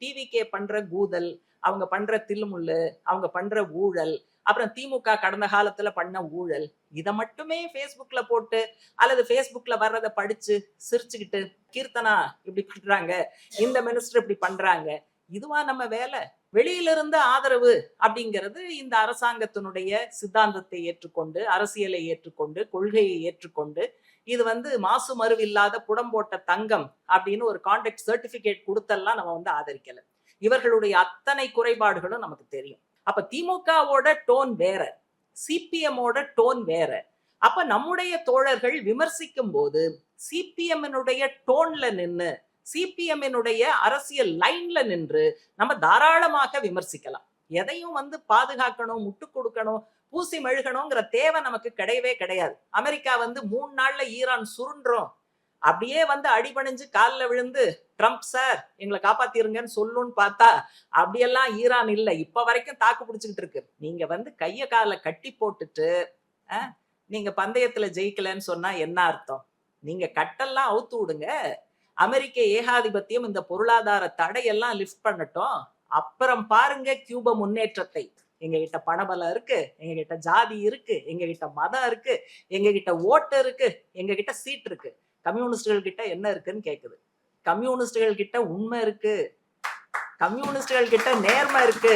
TVK பண்ற கூதல், அவங்க பண்ற தில்லுமுல்லு, அவங்க பண்ற ஊழல், அப்புறம் திமுக கடந்த காலத்துல பண்ண ஊழல், இத மட்டுமே Facebookல போட்டு அல்லது Facebookல வர்றத படிச்சு சிரிச்சுக்கிட்டு, கீர்த்தனா இப்படி பண்றாங்க, இந்த மினிஸ்டர் இப்படி பண்றாங்க. இதுவா நம்ம வேலை? வெளியிலிருந்து ஆதரவு அப்படிங்கிறது இந்த அரசாங்கத்தினுடைய சித்தாந்தத்தை ஏற்றுக்கொண்டு, அரசியலை ஏற்றுக்கொண்டு, கொள்கையை ஏற்றுக்கொண்டு, இது மாசு மறுவில்லாத புடம் போட்ட தங்கம் அப்படின்னு ஒரு கான்ட்ராக்ட் சர்டிபிகேட் கொடுத்தெல்லாம் நம்ம ஆதரிக்கல. இவர்களுடைய அத்தனை குறைபாடுகளும் நமக்கு தெரியும். அப்ப திமுகவோட டோன் வேற, சிபிஎம்மோட டோன் வேற. அப்ப நம்முடைய தோழர்கள் விமர்சிக்கும் போது சிபிஎம்னுடைய டோன்ல நின்னு, சிபிஎம்னுடைய அரசியல் லைன்ல நின்று நம்ம தாராளமாக விமர்சிக்கலாம். எதையும் பாதுகாக்கணும், முட்டு கொடுக்கணும், பூசி மெழுகணுங்கிற தேவை நமக்கு கிடையவே கிடையாது. அமெரிக்கா 3 நாள்ல ஈரான் சுருண்டுறோம் அப்படியே அடிபணிஞ்சு காலில் விழுந்து ட்ரம்ப் சார் எங்களை காப்பாத்திருங்கன்னு சொல்லுன்னு பார்த்தா அப்படியெல்லாம் ஈரான் இல்லை. இப்ப வரைக்கும் தாக்கு பிடிச்சுக்கிட்டு இருக்கு. நீங்க கைய காலை கட்டி போட்டுட்டு நீங்க பந்தயத்துல ஜெயிக்கலன்னு சொன்னா என்ன அர்த்தம்? நீங்க கட்டெல்லாம் அவுத்து விடுங்க. அமெரிக்க ஏகாதிபத்தியம் இந்த பொருளாதார தடையெல்லாம் லிஃப்ட் பண்ணட்டும். அப்புறம் பாருங்க கியூபா முன்னேற்றத்தை. எங்க கிட்ட பணபலம் இருக்கு, எங்க கிட்ட ஜாதி இருக்கு, எங்க கிட்ட மதம் இருக்கு, எங்க கிட்ட ஓட்டு இருக்கு, எங்க கிட்ட சீட் இருக்கு. கம்யூனிஸ்டுகள் கிட்ட என்ன இருக்குன்னு கேக்குது. கம்யூனிஸ்டுகள் கிட்ட உண்மை இருக்கு, கம்யூனிஸ்டுகள் கிட்ட நேர்மை இருக்கு,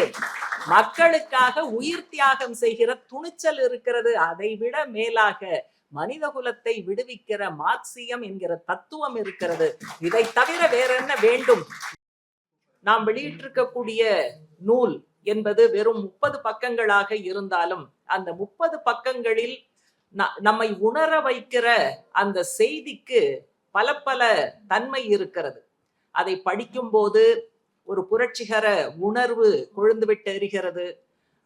மக்களுக்காக உயிர் தியாகம் செய்கிற துணிச்சல் இருக்கிறது. அதை விட மேலாக மனித குலத்தை விடுவிக்கிற மார்க்சியம் என்கிற தத்துவம் இருக்கிறது. இதை தவிர வேற என்ன வேண்டும்? நாம் வெளியிட்டிருக்கக்கூடிய நூல் என்பது வெறும் 30 பக்கங்களாக இருந்தாலும் அந்த 30 பக்கங்களில் நம்மை உணர வைக்கிற அந்த செய்திக்கு பல பல தன்மை இருக்கிறது. அதை படிக்கும் போது ஒரு புரட்சிகர உணர்வு கொழுந்துவிட்டு எரிகிறது.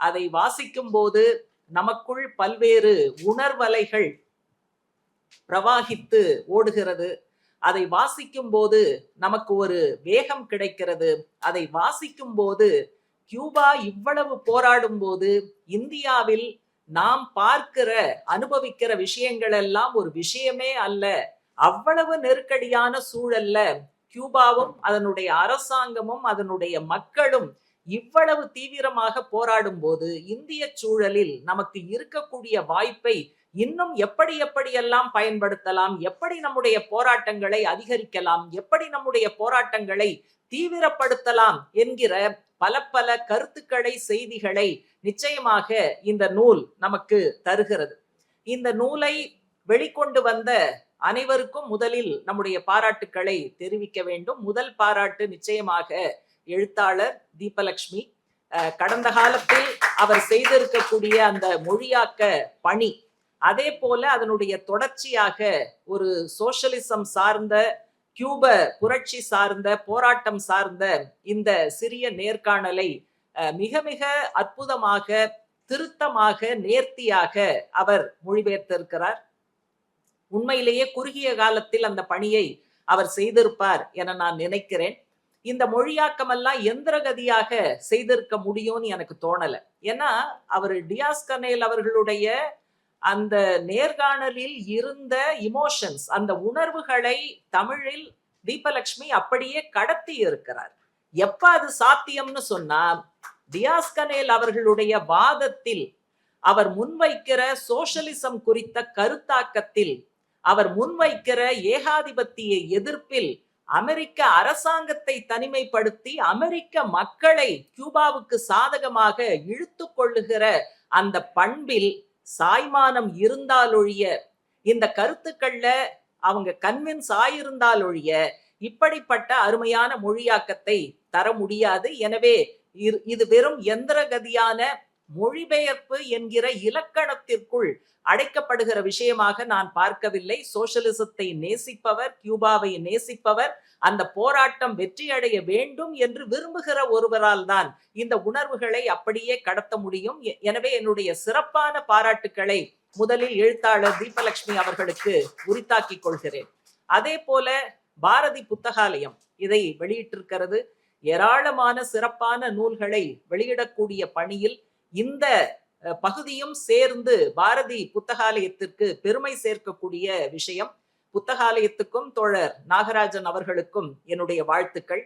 அதை வாசிக்கும் போது நமக்குள் பல்வேறு உணர்வலைகள் பிரவாகித்து ஓடுகிறது. அதை வாசிக்கும் போது நமக்கு ஒரு வேகம் கிடைக்கிறது. அதை வாசிக்கும் போது கியூபா இவ்வளவு போராடும் போது இந்தியாவில் நாம் பார்க்கிற அனுபவிக்கிற விஷயங்கள் எல்லாம் ஒரு விஷயமே அல்ல. அவ்வளவு நெருக்கடியான சூழல்ல கியூபாவும் அதனுடைய அரசாங்கமும் அதனுடைய மக்களும் இவ்வளவு தீவிரமாக போராடும் போது இந்திய சூழலில் நமக்கு இருக்கக்கூடிய வாய்ப்பை இன்னும் எப்படியெல்லாம் பயன்படுத்தலாம், எப்படி நம்முடைய போராட்டங்களை அதிகரிக்கலாம், எப்படி நம்முடைய போராட்டங்களை தீவிரப்படுத்தலாம் என்கிற பல பல கருத்துக்களை, செய்திகளை நிச்சயமாக இந்த நூல் நமக்கு தருகிறது. இந்த நூலை வெளிக்கொண்டு வந்த அனைவருக்கும் முதலில் நம்முடைய பாராட்டுக்களை தெரிவிக்க வேண்டும். முதல் பாராட்டு நிச்சயமாக எழுத்தாளர் தீபலட்சுமி. கடந்த காலத்தில் அவர் செய்திருக்கக்கூடிய அந்த மொழியாக்க பணி, அதே போல அதனுடைய தொடர்ச்சியாக ஒரு சோஷலிசம் சார்ந்த, கியூப புரட்சி சார்ந்த, போராட்டம் சார்ந்த இந்த சிறிய நேர்காணலை மிக மிக அற்புதமாக, திருத்தமாக, நேர்த்தியாக அவர் மொழிபெயர்த்திருக்கிறார். உண்மையிலேயே குறுகிய காலத்தில் அந்த பணியை அவர் செய்திருப்பார் என நான் நினைக்கிறேன். இந்த மொழியாக்கம் எல்லாம் எந்திரகதியாக செய்திருக்க முடியும்னு எனக்கு தோணல. ஏன்னா அவர் டியாஸ் கனேல் அவர்களுடைய அந்த நேர்காணலில் இருந்த இமோஷன்ஸ், அந்த உணர்வுகளை தமிழில் தீபலட்சுமி அப்படியே கடத்தி இருக்கிறார். எப்ப அது சாத்தியம்னு சொன்னா, டியாஸ் கனேல் அவர்களுடைய வாதத்தில், அவர் முன்வைக்கிற சோஷலிசம் குறித்த கருத்தாக்கத்தில், அவர் முன்வைக்கிற ஏகாதிபத்திய எதிர்ப்பில் அமெரிக்க அரசாங்கத்தை தனிமைப்படுத்தி அமெரிக்க மக்களை கியூபாவுக்கு சாதகமாக இழுத்து கொள்ளுகிற அந்த பண்பில் சாய்மானம் இருந்தாலொழிய, இந்த கருத்துக்கள்ல அவங்க கன்வின்ஸ் ஆயிருந்தாலொழிய இப்படிப்பட்ட அருமையான மொழியாக்கத்தை தர முடியாது. எனவே இது வெறும் எந்திரகதியான மொழிபெயர்ப்பு என்கிற இலக்கணத்திற்குள் அடைக்கப்படுகிற விஷயமாக நான் பார்க்கவில்லை. சோஷலிசத்தை நேசிப்பவர், கியூபாவை நேசிப்பவர், அந்த போராட்டம் வெற்றியடைய வேண்டும் என்று விரும்புகிற ஒருவரால் தான் இந்த உணர்வுகளை அப்படியே கடத்த முடியும். எனவே என்னுடைய சிறப்பான பாராட்டுக்களை முதலில் எழுத்தாளர் தீபலட்சுமி அவர்களுக்கு உரித்தாக்கிக் கொள்கிறேன். அதே போல பாரதி புத்தகாலயம் இதை வெளியிட்டிருக்கிறது. ஏராளமான சிறப்பான நூல்களை வெளியிடக்கூடிய பணியில் இந்த பகுதியும் சேர்ந்து பாரதி புத்தகாலயத்திற்கு பெருமை சேர்க்கக்கூடிய விஷயம். புத்தகாலயத்துக்கும் தோழர் நாகராஜன் அவர்களுக்கும் என்னுடைய வாழ்த்துக்கள்.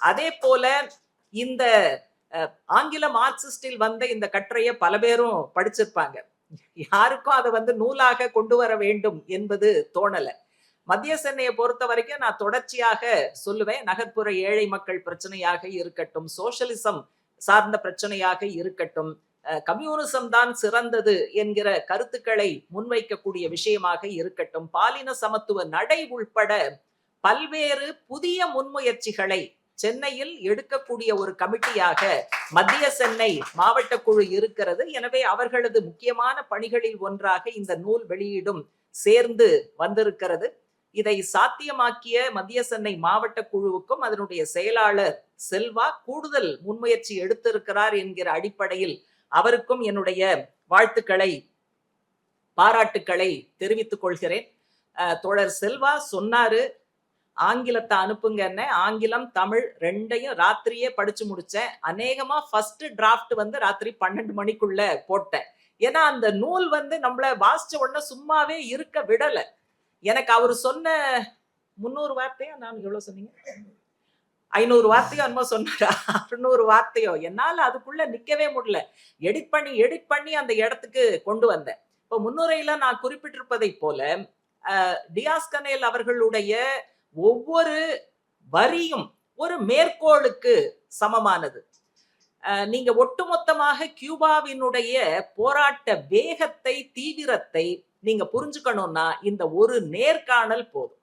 அதே போல இந்த ஆங்கில மார்க்சிஸ்டில் வந்த இந்த கட்டுரையை பல பேரும் படிச்சிருப்பாங்க. யாருக்கும் அதை நூலாக கொண்டு வர வேண்டும் என்பது தோணல. மத்திய சென்னையை பொறுத்த வரைக்கும் நான் தொடர்ச்சியாக சொல்லுவேன், நகர்ப்புற ஏழை மக்கள் பிரச்சனையாக இருக்கட்டும், சோசியலிசம் சார்ந்த பிரச்சனையாக இருக்கட்டும், கம்யூனிசம் தான் சிறந்தது என்கிற கருத்துக்களை முன்வைக்கக்கூடிய விஷயமாக இருக்கட்டும், பாலின சமத்துவ நடை உள்பட பல்வேறு புதிய முன்முயற்சிகளை சென்னையில் எடுக்கக்கூடிய ஒரு கமிட்டியாக மத்திய சென்னை மாவட்ட குழு இருக்கிறது. எனவே அவர்களது முக்கியமான பணிகளில் ஒன்றாக இந்த நூல் வெளியீடும் சேர்ந்து வந்திருக்கிறது. இதை சாத்தியமாக்கிய மத்திய சென்னை மாவட்ட குழுவுக்கும் அதனுடைய செயலாளர் செல்வா கூடுதல் முன்முயற்சி எடுத்திருக்கிறார் என்கிற அடிப்படையில் அவருக்கும் என்னுடைய வாழ்த்துக்களை, பாராட்டுக்களை தெரிவித்துக் கொள்கிறேன். தோழர் செல்வா சொன்னாரு, ஆங்கிலத்தை அனுப்புங்கன்னு. ஆங்கிலம் தமிழ் ரெண்டையும் ராத்திரியே படிச்சு முடிச்சேன். அநேகமா ஃபர்ஸ்ட் டிராஃப்ட் ராத்திரி 12 மணிக்குள்ள போட்டேன். ஏன்னா அந்த நூல் நம்மள வாசிச்ச உடனே சும்மாவே இருக்க விடல. எனக்கு அவர் சொன்ன 300 வார்த்தையோ, நான் எவ்வளவு சொன்னீங்க, 500 வார்த்தையோ என்னமோ சொன்னாரா, 600 வார்த்தையோ, என்னால அதுக்குள்ள நிக்கவே முடியல. எடிட் பண்ணி அந்த இடத்துக்கு கொண்டு வந்தேன். இப்போ முன்னுரையில நான் குறிப்பிட்டிருப்பதை போல டியாஸ் கனேல் அவர்களுடைய ஒவ்வொரு வரியும் ஒரு மேற்கோளுக்கு சமமானது. நீங்க ஒட்டுமொத்தமாக கியூபாவினுடைய போராட்ட வேகத்தை, தீவிரத்தை நீங்க புரிஞ்சுக்கணும்னா இந்த ஒரு நேர்காணல் போதும்.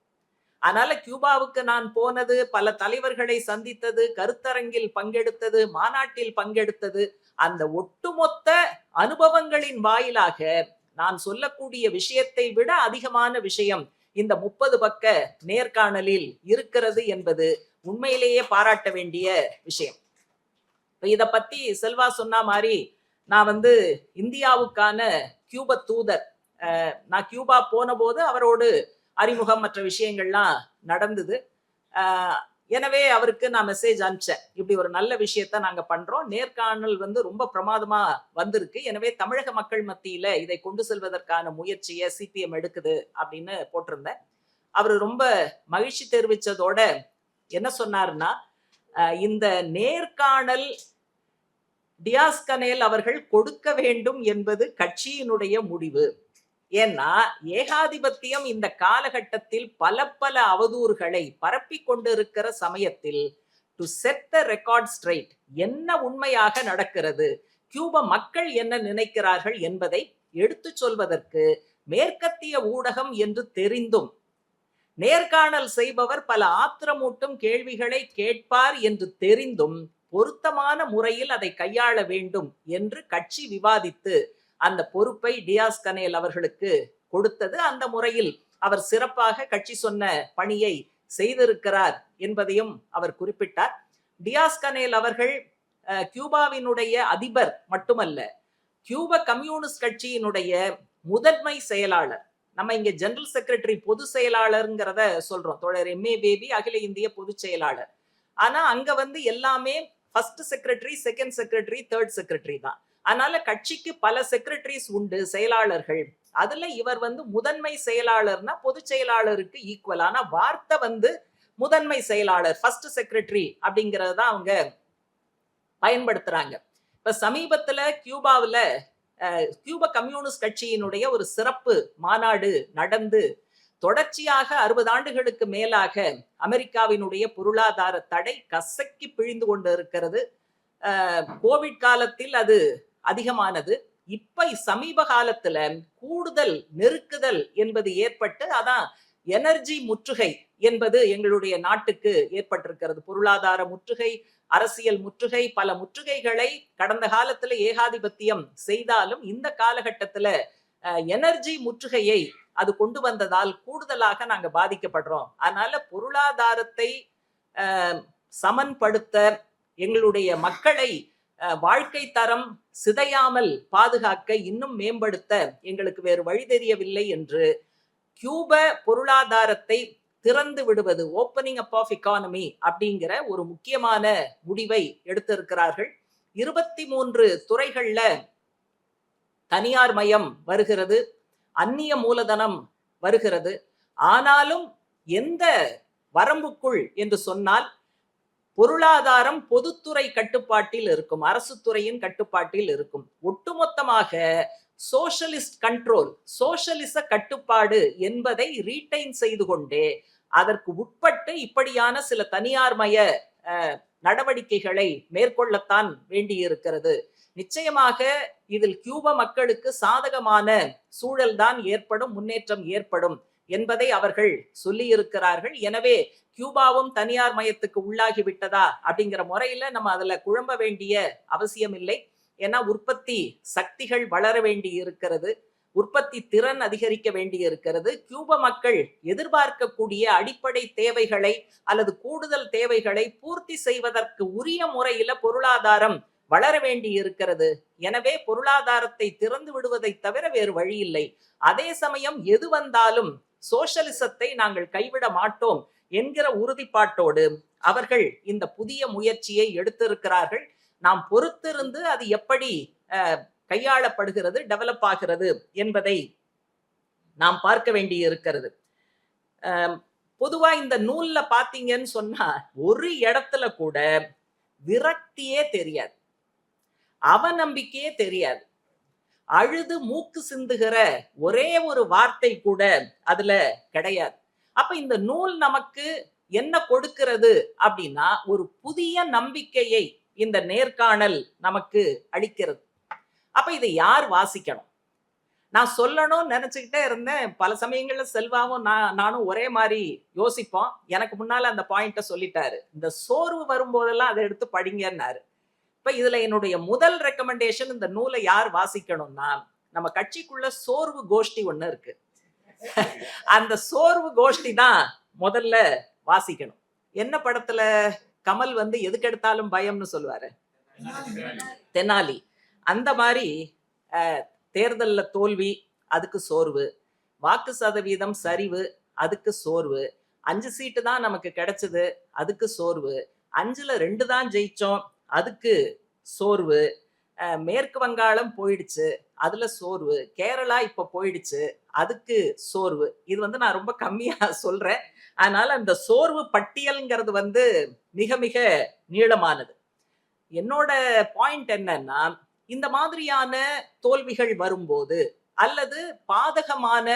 அதனால கியூபாவுக்கு நான் போனது, பல தலைவர்களை சந்தித்தது, கருத்தரங்கில் பங்கெடுத்தது, மாநாட்டில் பங்கெடுத்தது, அந்த ஒட்டுமொத்த அனுபவங்களின் வாயிலாக நான் சொல்லக்கூடிய விஷயத்தை விட அதிகமான விஷயம் இந்த 30 பக்க நேர்காணலில் இருக்கிறது என்பது உண்மையிலேயே பாராட்ட வேண்டிய விஷயம். இத பத்தி செல்வா சொன்ன மாதிரி நான் இந்தியாவுக்கான கியூப தூதர், நான் கியூபா போன போது அவரோடு அறிமுகம் மற்ற விஷயங்கள்லாம் நடந்தது. எனவே அவருக்கு நான் மெசேஜ் அனுப்பிச்சேன், இப்படி ஒரு நல்ல விஷயத்த நாங்க பண்றோம், நேர்காணல் ரொம்ப பிரமாதமா வந்திருக்கு, எனவே தமிழக மக்கள் மத்தியில இதை கொண்டு செல்வதற்கான முயற்சியை சிபிஎம் எடுக்குது அப்படின்னு போட்டிருந்தேன். அவர் ரொம்ப மகிழ்ச்சி தெரிவிச்சதோட என்ன சொன்னார்னா, இந்த நேர்காணல் டியாஸ் கனேல் அவர்கள் கொடுக்க வேண்டும் என்பது கட்சியினுடைய முடிவு. ஏன்னா ஏகாதிபத்தியம் இந்த காலகட்டத்தில் பல அவதூறுகளை பரப்பி கொண்டிருக்கிற சமயத்தில் to set the record straight, என்ன உண்மையாக நடக்கிறது, கியூப மக்கள் என்ன நினைக்கிறார்கள் என்பதை எடுத்து சொல்வதற்கு மேற்கத்திய ஊடகம் என்று தெரிந்தும், நேர்காணல் செய்பவர் பல ஆத்திரமூட்டும் கேள்விகளை கேட்பார் என்று தெரிந்தும் பொருத்தமான முறையில் அதை கையாள வேண்டும் என்று கட்சி விவாதித்து அந்த பொறுப்பை டியாஸ் கனேல் அவர்களுக்கு கொடுத்தது. அந்த முறையில் அவர் சிறப்பாக கட்சி சொன்ன பணியை செய்திருக்கிறார் என்பதையும் அவர் குறிப்பிட்டார். டியாஸ் கனேல் அவர்கள் கியூபாவினுடைய அதிபர் மட்டுமல்ல, கியூப கம்யூனிஸ்ட் கட்சியினுடைய முதன்மை செயலாளர். நம்ம இங்க ஜெனரல் செக்ரட்டரி, பொது செயலாளர்ங்கிறத சொல்றோம், தோழர் எம்ஏ பேபி அகில இந்திய பொதுச் செயலாளர். ஆனா அங்க எல்லாமே first secretary, second secretary, third secretary தான். அதனால கட்சிக்கு பல செக்ரட்டரிஸ் உண்டு, செயலாளர்கள். அதுல இவர் முதன்மை செயலாளர்னா பொதுச் செயலாளருக்கு ஈக்குவலான வார்த்தை முதன்மை செயலாளர், ஃபர்ஸ்ட் செக்ரட்டரி அப்படிங்கறத அவங்க பயன்படுத்துறாங்க. இப்ப சமீபத்துல கியூபாவில கியூப கம்யூனிஸ்ட் கட்சியினுடைய ஒரு சிறப்பு மாநாடு நடந்து தொடர்ச்சியாக 60 ஆண்டுகளுக்கு மேலாக அமெரிக்காவினுடைய பொருளாதார தடை கசக்கி பிழிந்து கொண்டு இருக்கிறது. கோவிட் காலத்தில் அது அதிகமானது. இப்ப சமீப காலத்துல கூடுதல் நெருக்குதல் என்பது ஏற்பட்டு, அதான் எனர்ஜி முற்றுகை என்பது எங்களுடைய நாட்டுக்கு ஏற்பட்டிருக்கிறது. பொருளாதார முற்றுகை, அரசியல் முற்றுகை, பல முற்றுகைகளை கடந்த காலத்துல ஏகாதிபத்தியம் செய்தாலும் இந்த காலகட்டத்துல எனர்ஜி முற்றுகையை அது கொண்டு வந்ததால் கூடுதலாக நாங்க பாதிக்கப்படுறோம். அதனால பொருளாதாரத்தை சமன்படுத்த, எங்களுடைய மக்களை வாழ்க்கை தரம் சிதையாமல் பாதுகாக்க, இன்னும் மேம்படுத்த எங்களுக்கு வேறு வழி தெரியவில்லை என்று கியூப பொருளாதாரத்தை திறந்து விடுவது, ஓப்பனிங் அப் ஆஃப் எக்கானமி அப்படிங்கிற ஒரு முக்கியமான முடிவை எடுத்திருக்கிறார்கள். 23 துறைகள்ல தனியார் மயம் வருகிறது, அந்நிய மூலதனம் வருகிறது. ஆனாலும் எந்த வரம்புக்குள் என்று சொன்னால் பொருளாதாரம் பொதுத்துறை கட்டுப்பாட்டில் இருக்கும், அரசு துறையின் கட்டுப்பாட்டில் இருக்கும். ஒட்டுமொத்தமாக சோஷலிஸ்ட் கண்ட்ரோல், சோஷலிச கட்டுப்பாடு என்பதை ரீடைன் செய்து கொண்டே அதற்கு உட்பட்டு இப்படியான சில தனியார்மய நடவடிக்கைகளை மேற்கொள்ளத்தான் வேண்டியிருக்கிறது. நிச்சயமாக இதில் கியூபா மக்களுக்கு சாதகமான சூழல் தான் ஏற்படும், முன்னேற்றம் ஏற்படும் என்பதை அவர்கள் சொல்லி இருக்கிறார்கள். எனவே கியூபாவும் தனியார் மயத்துக்கு உள்ளாகி விட்டதா அப்படிங்கிற முறையில நம்ம அதுல குழம்ப வேண்டிய அவசியம் இல்லை. ஏன்னா உற்பத்தி சக்திகள் வளர வேண்டி இருக்கிறது, உற்பத்தி திறன் அதிகரிக்க வேண்டி இருக்கிறது. கியூப மக்கள் எதிர்பார்க்கக்கூடிய அடிப்படை தேவைகளை அல்லது கூடுதல் தேவைகளை பூர்த்தி செய்வதற்கு உரிய முறையில பொருளாதாரம் வளர வேண்டி இருக்கிறது. எனவே பொருளாதாரத்தை திறந்து விடுவதை தவிர வேறு வழி இல்லை. அதே சமயம் எது வந்தாலும் சோஷலிசத்தை நாங்கள் கைவிட மாட்டோம் என்கிற உறுதிப்பாட்டோடு அவர்கள் இந்த புதிய முயற்சியை எடுத்திருக்கிறார்கள். நாம் பொறுத்திருந்து அது எப்படி கையாளப்படுகிறது, டெவலப் ஆகிறது என்பதை நாம் பார்க்க வேண்டி இருக்கிறது. பொதுவா இந்த நூல்ல பாத்தீங்கன்னு சொன்னா ஒரு இடத்துல கூட விரக்தியே தெரியாது, அவநம்பிக்கையே தெரியாது. அழுது மூக்கு சிந்துகிற ஒரே ஒரு வார்த்தை கூட அதுல கிடையாது. அப்ப இந்த நூல் நமக்கு என்ன கொடுக்கிறது அப்படின்னா ஒரு புதிய நம்பிக்கையை இந்த நேர்காணல் நமக்கு அளிக்கிறது. அப்ப இதை யார் வாசிக்கணும்? நான் சொல்லணும்னு நினைச்சுக்கிட்டே இருந்தேன். பல சமயங்கள்ல செல்வாவும் நானும் ஒரே மாதிரி யோசிப்போம். எனக்கு முன்னால அந்த பாயிண்ட சொல்லிட்டாரு. இந்த சோர்வு வரும்போதெல்லாம் அதை எடுத்து படிங்கன்னாரு. இப்ப இதுல என்னுடைய முதல் ரெக்கமெண்டேஷன், இந்த நூலை யார் வாசிக்கணும்னா நம்ம கட்சிக்குள்ள சோர்வு கோஷ்டி ஒண்ணு இருக்கு. அந்த சோர்வு கோஷ்டி தான் முதல்ல வாசிக்கணும். என்ன படத்துல கமல் வந்து எதுக்கு எடுத்தாலும் பயம்னு சொல்லுவாரு, தெனாலி. அந்த மாதிரி தேர்தல்ல தோல்வி, அதுக்கு சோர்வு. வாக்கு சதவீதம் சரிவு, அதுக்கு சோர்வு. 5 சீட்டு தான் நமக்கு கிடைச்சது, அதுக்கு சோர்வு. 5ல 2 தான் ஜெயிச்சோம், அதுக்கு சோர்வு. மேற்கு வங்காளம் போயிடுச்சு, அதுல சோர்வு. கேரளா இப்ப போயிடுச்சு, அதுக்கு சோர்வு. இது வந்து நான் ரொம்ப கம்மியா சொல்றேன். அதனால அந்த சோர்வு பட்டியல்ங்கிறது வந்து மிக மிக நீளமானது. என்னோட பாயிண்ட் என்னன்னா, இந்த மாதிரியான தோல்விகள் வரும்போது அல்லது பாதகமான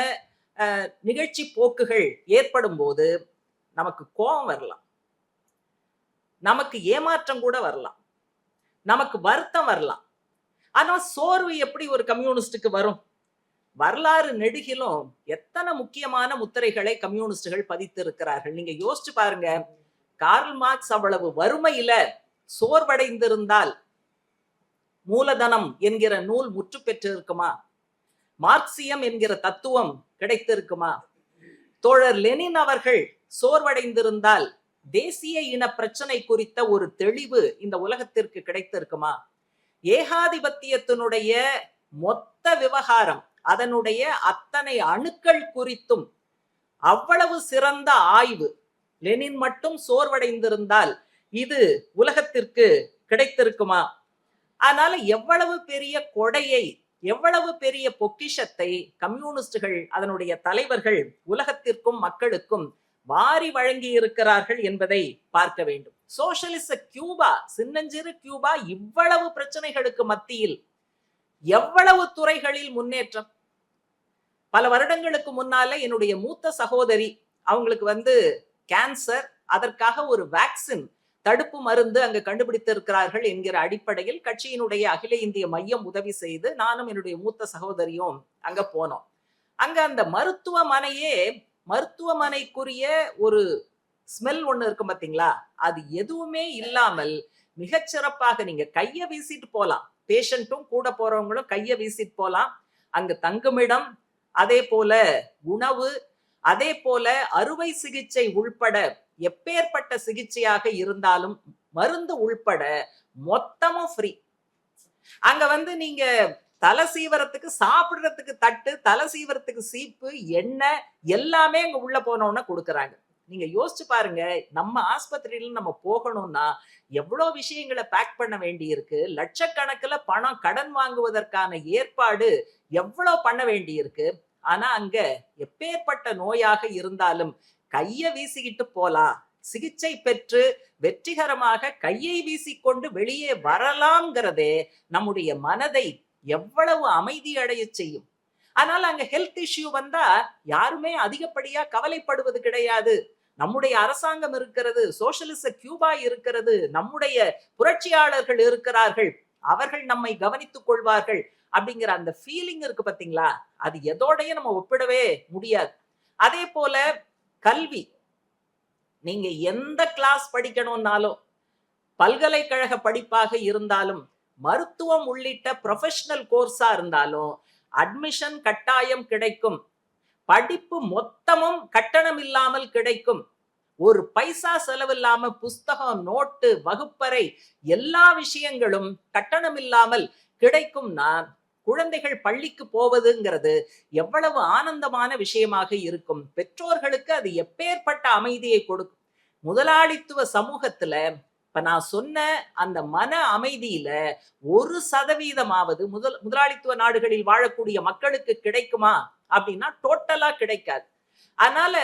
நிகழ்ச்சி போக்குகள் ஏற்படும் போது நமக்கு கோபம் வரலாம், நமக்கு ஏமாற்றம் கூட வரலாம், நமக்கு வருத்தம் வரலாம். ஆனா சோர்வு எப்படி ஒரு கம்யூனிஸ்டுக்கு வரும்? வரலாறு நெடுகிலும் எத்தனை முக்கியமான முத்திரைகளை கம்யூனிஸ்டுகள் பதித்திருக்கிறார்கள். நீங்க யோசிச்சு பாருங்க. கார்ல் மார்க்ஸ் அவ்வளவு வறுமையில சோர்வடைந்திருந்தால் மூலதனம் என்கிற நூல் முற்று பெற்றிருக்குமா? மார்க்சியம் என்கிற தத்துவம் கிடைத்திருக்குமா? தோழர் லெனின் அவர்கள் சோர்வடைந்திருந்தால் தேசிய இன பிரச்சனை குறித்த ஒரு தெளிவு இந்த உலகத்திற்கு கிடைத்திருக்குமா? ஏகாதிபத்தியத்தினுடைய மொத்த விவகாரம், அதனுடைய அத்தனை அணுக்கள் குறித்தும் அவ்வளவு சிறந்த ஆய்வு லெனின் மட்டும் சோர்வடைந்திருந்தால் இது உலகத்திற்கு கிடைத்திருக்குமா? அதனால எவ்வளவு பெரிய கொடையை, எவ்வளவு பெரிய பொக்கிஷத்தை கம்யூனிஸ்டுகள், அதனுடைய தலைவர்கள் உலகத்திற்கும் மக்களுக்கும் வாரி வழங்கி இருக்கிறார்கள் என்பதை பார்க்க வேண்டும். சோஷலிச கியூபா, சின்னஞ்சிறு கியூபா இவ்வளவு பிரச்சனைகளுக்கு மத்தியில் எவ்வளவு துறைகளில் முன்னேற்றம். பல வருடங்களுக்கு முன்னால என்னுடைய மூத்த சகோதரி, அவங்களுக்கு வந்து கேன்சர், அதற்காக ஒரு வேக்சின், தடுப்பு மருந்து அங்கு கண்டுபிடித்திருக்கிறார்கள் என்கிற அடிப்படையில் கட்சியினுடைய அகில இந்திய மையம் உதவி செய்து நானும் என்னுடைய மூத்த சகோதரியும் அங்க போனோம். அங்க அந்த மருத்துவமனைக்குரிய ஒரு ஸ்மெல் ஒண்ணு இருக்கும் பாத்தீங்களா, அது எதுவுமே இல்லாமல் மிகச்சிறப்பாக நீங்க கைய வீசிட்டு போலாம். பேஷண்ட்டும் கூட போறவங்களும் கைய வீசிட்டு போலாம். அங்கு தங்குமிடம், அதே போல உணவு, அதே போல அறுவை சிகிச்சை உள்பட எப்பேற்பட்ட சிகிச்சையாக இருந்தாலும் மருந்து உள்பட மொத்தமும் ஃப்ரீ. அங்க வந்து நீங்க தலை சீவரத்துக்கு, சாப்பிடுறதுக்கு தட்டு, தலை சீவரத்துக்கு சீப்பு, எண்ணெய் எல்லாமே அங்க உள்ள போனோம்னா கொடுக்குறாங்க. நீங்க யோசிச்சு பாருங்க, நம்ம ஆஸ்பத்திரியில நம்ம போகணும்னா எவ்வளவு விஷயங்களை பேக் பண்ண வேண்டி இருக்கு. லட்சக்கணக்கில் பணம் கடன் வாங்குவதற்கான ஏற்பாடு எவ்வளவு பண்ண வேண்டி இருக்கு. ஆனா அங்க எப்பேற்பட்ட நோயாக இருந்தாலும் கைய வீசிக்கிட்டு போலாம், சிகிச்சை பெற்று வெற்றிகரமாக கையை வீசிக்கொண்டு வெளியே வரலாம்ங்கிறதே நம்முடைய மனதை எவ்வளவு அமைதி அடைய செய்யும். ஆனால் அங்க ஹெல்த் இஷ்யூ வந்தா யாருமே அதிகப்படியா கவலைப்படுவது கிடையாது. நம்முடைய அரசாங்கம் இருக்கிறது, சோசியலிச கியூபா இருக்கிறது, நம்முடைய புரட்சியாளர்கள் இருக்கிறார்கள், அவர்கள் நம்மை கவனித்துக் கொள்வார்கள் அப்படிங்கிற அந்த ஃபீலிங் இருக்கு பாத்தீங்களா, அது எதோடையும் நம்ம ஒப்பிடவே முடியாது. அதே போல கல்வி, நீங்க எந்த கிளாஸ் படிக்கணும்னாலும், பல்கலைக்கழக படிப்பாக இருந்தாலும், மருத்துவம் உள்ளிட்ட ப்ரொஃபஷனல் கோர்ஸா இருந்தாலும் அட்மிஷன் கட்டாயம் கிடைக்கும். படிப்பு மொத்தமும் கட்டணம் இல்லாமல் கிடைக்கும். ஒரு பைசா செலவில்லாம புஸ்தகம், நோட்டு, வகுப்பறை எல்லா விஷயங்களும் கட்டணம் இல்லாமல் கிடைக்கும்னா குழந்தைகள் பள்ளிக்கு போவதுங்கிறது எவ்வளவு ஆனந்தமான விஷயமாக இருக்கும். பெற்றோர்களுக்கு அது எப்பேற்பட்ட அமைதியை கொடுக்கும். முதலாளித்துவ சமூகத்துல இப்ப நான் சொன்ன அந்த மன அமைதியில 1% முதலாளித்துவ நாடுகளில் வாழக்கூடிய மக்களுக்கு கிடைக்குமா அப்படின்னா டோட்டலா கிடைக்காது. அதனால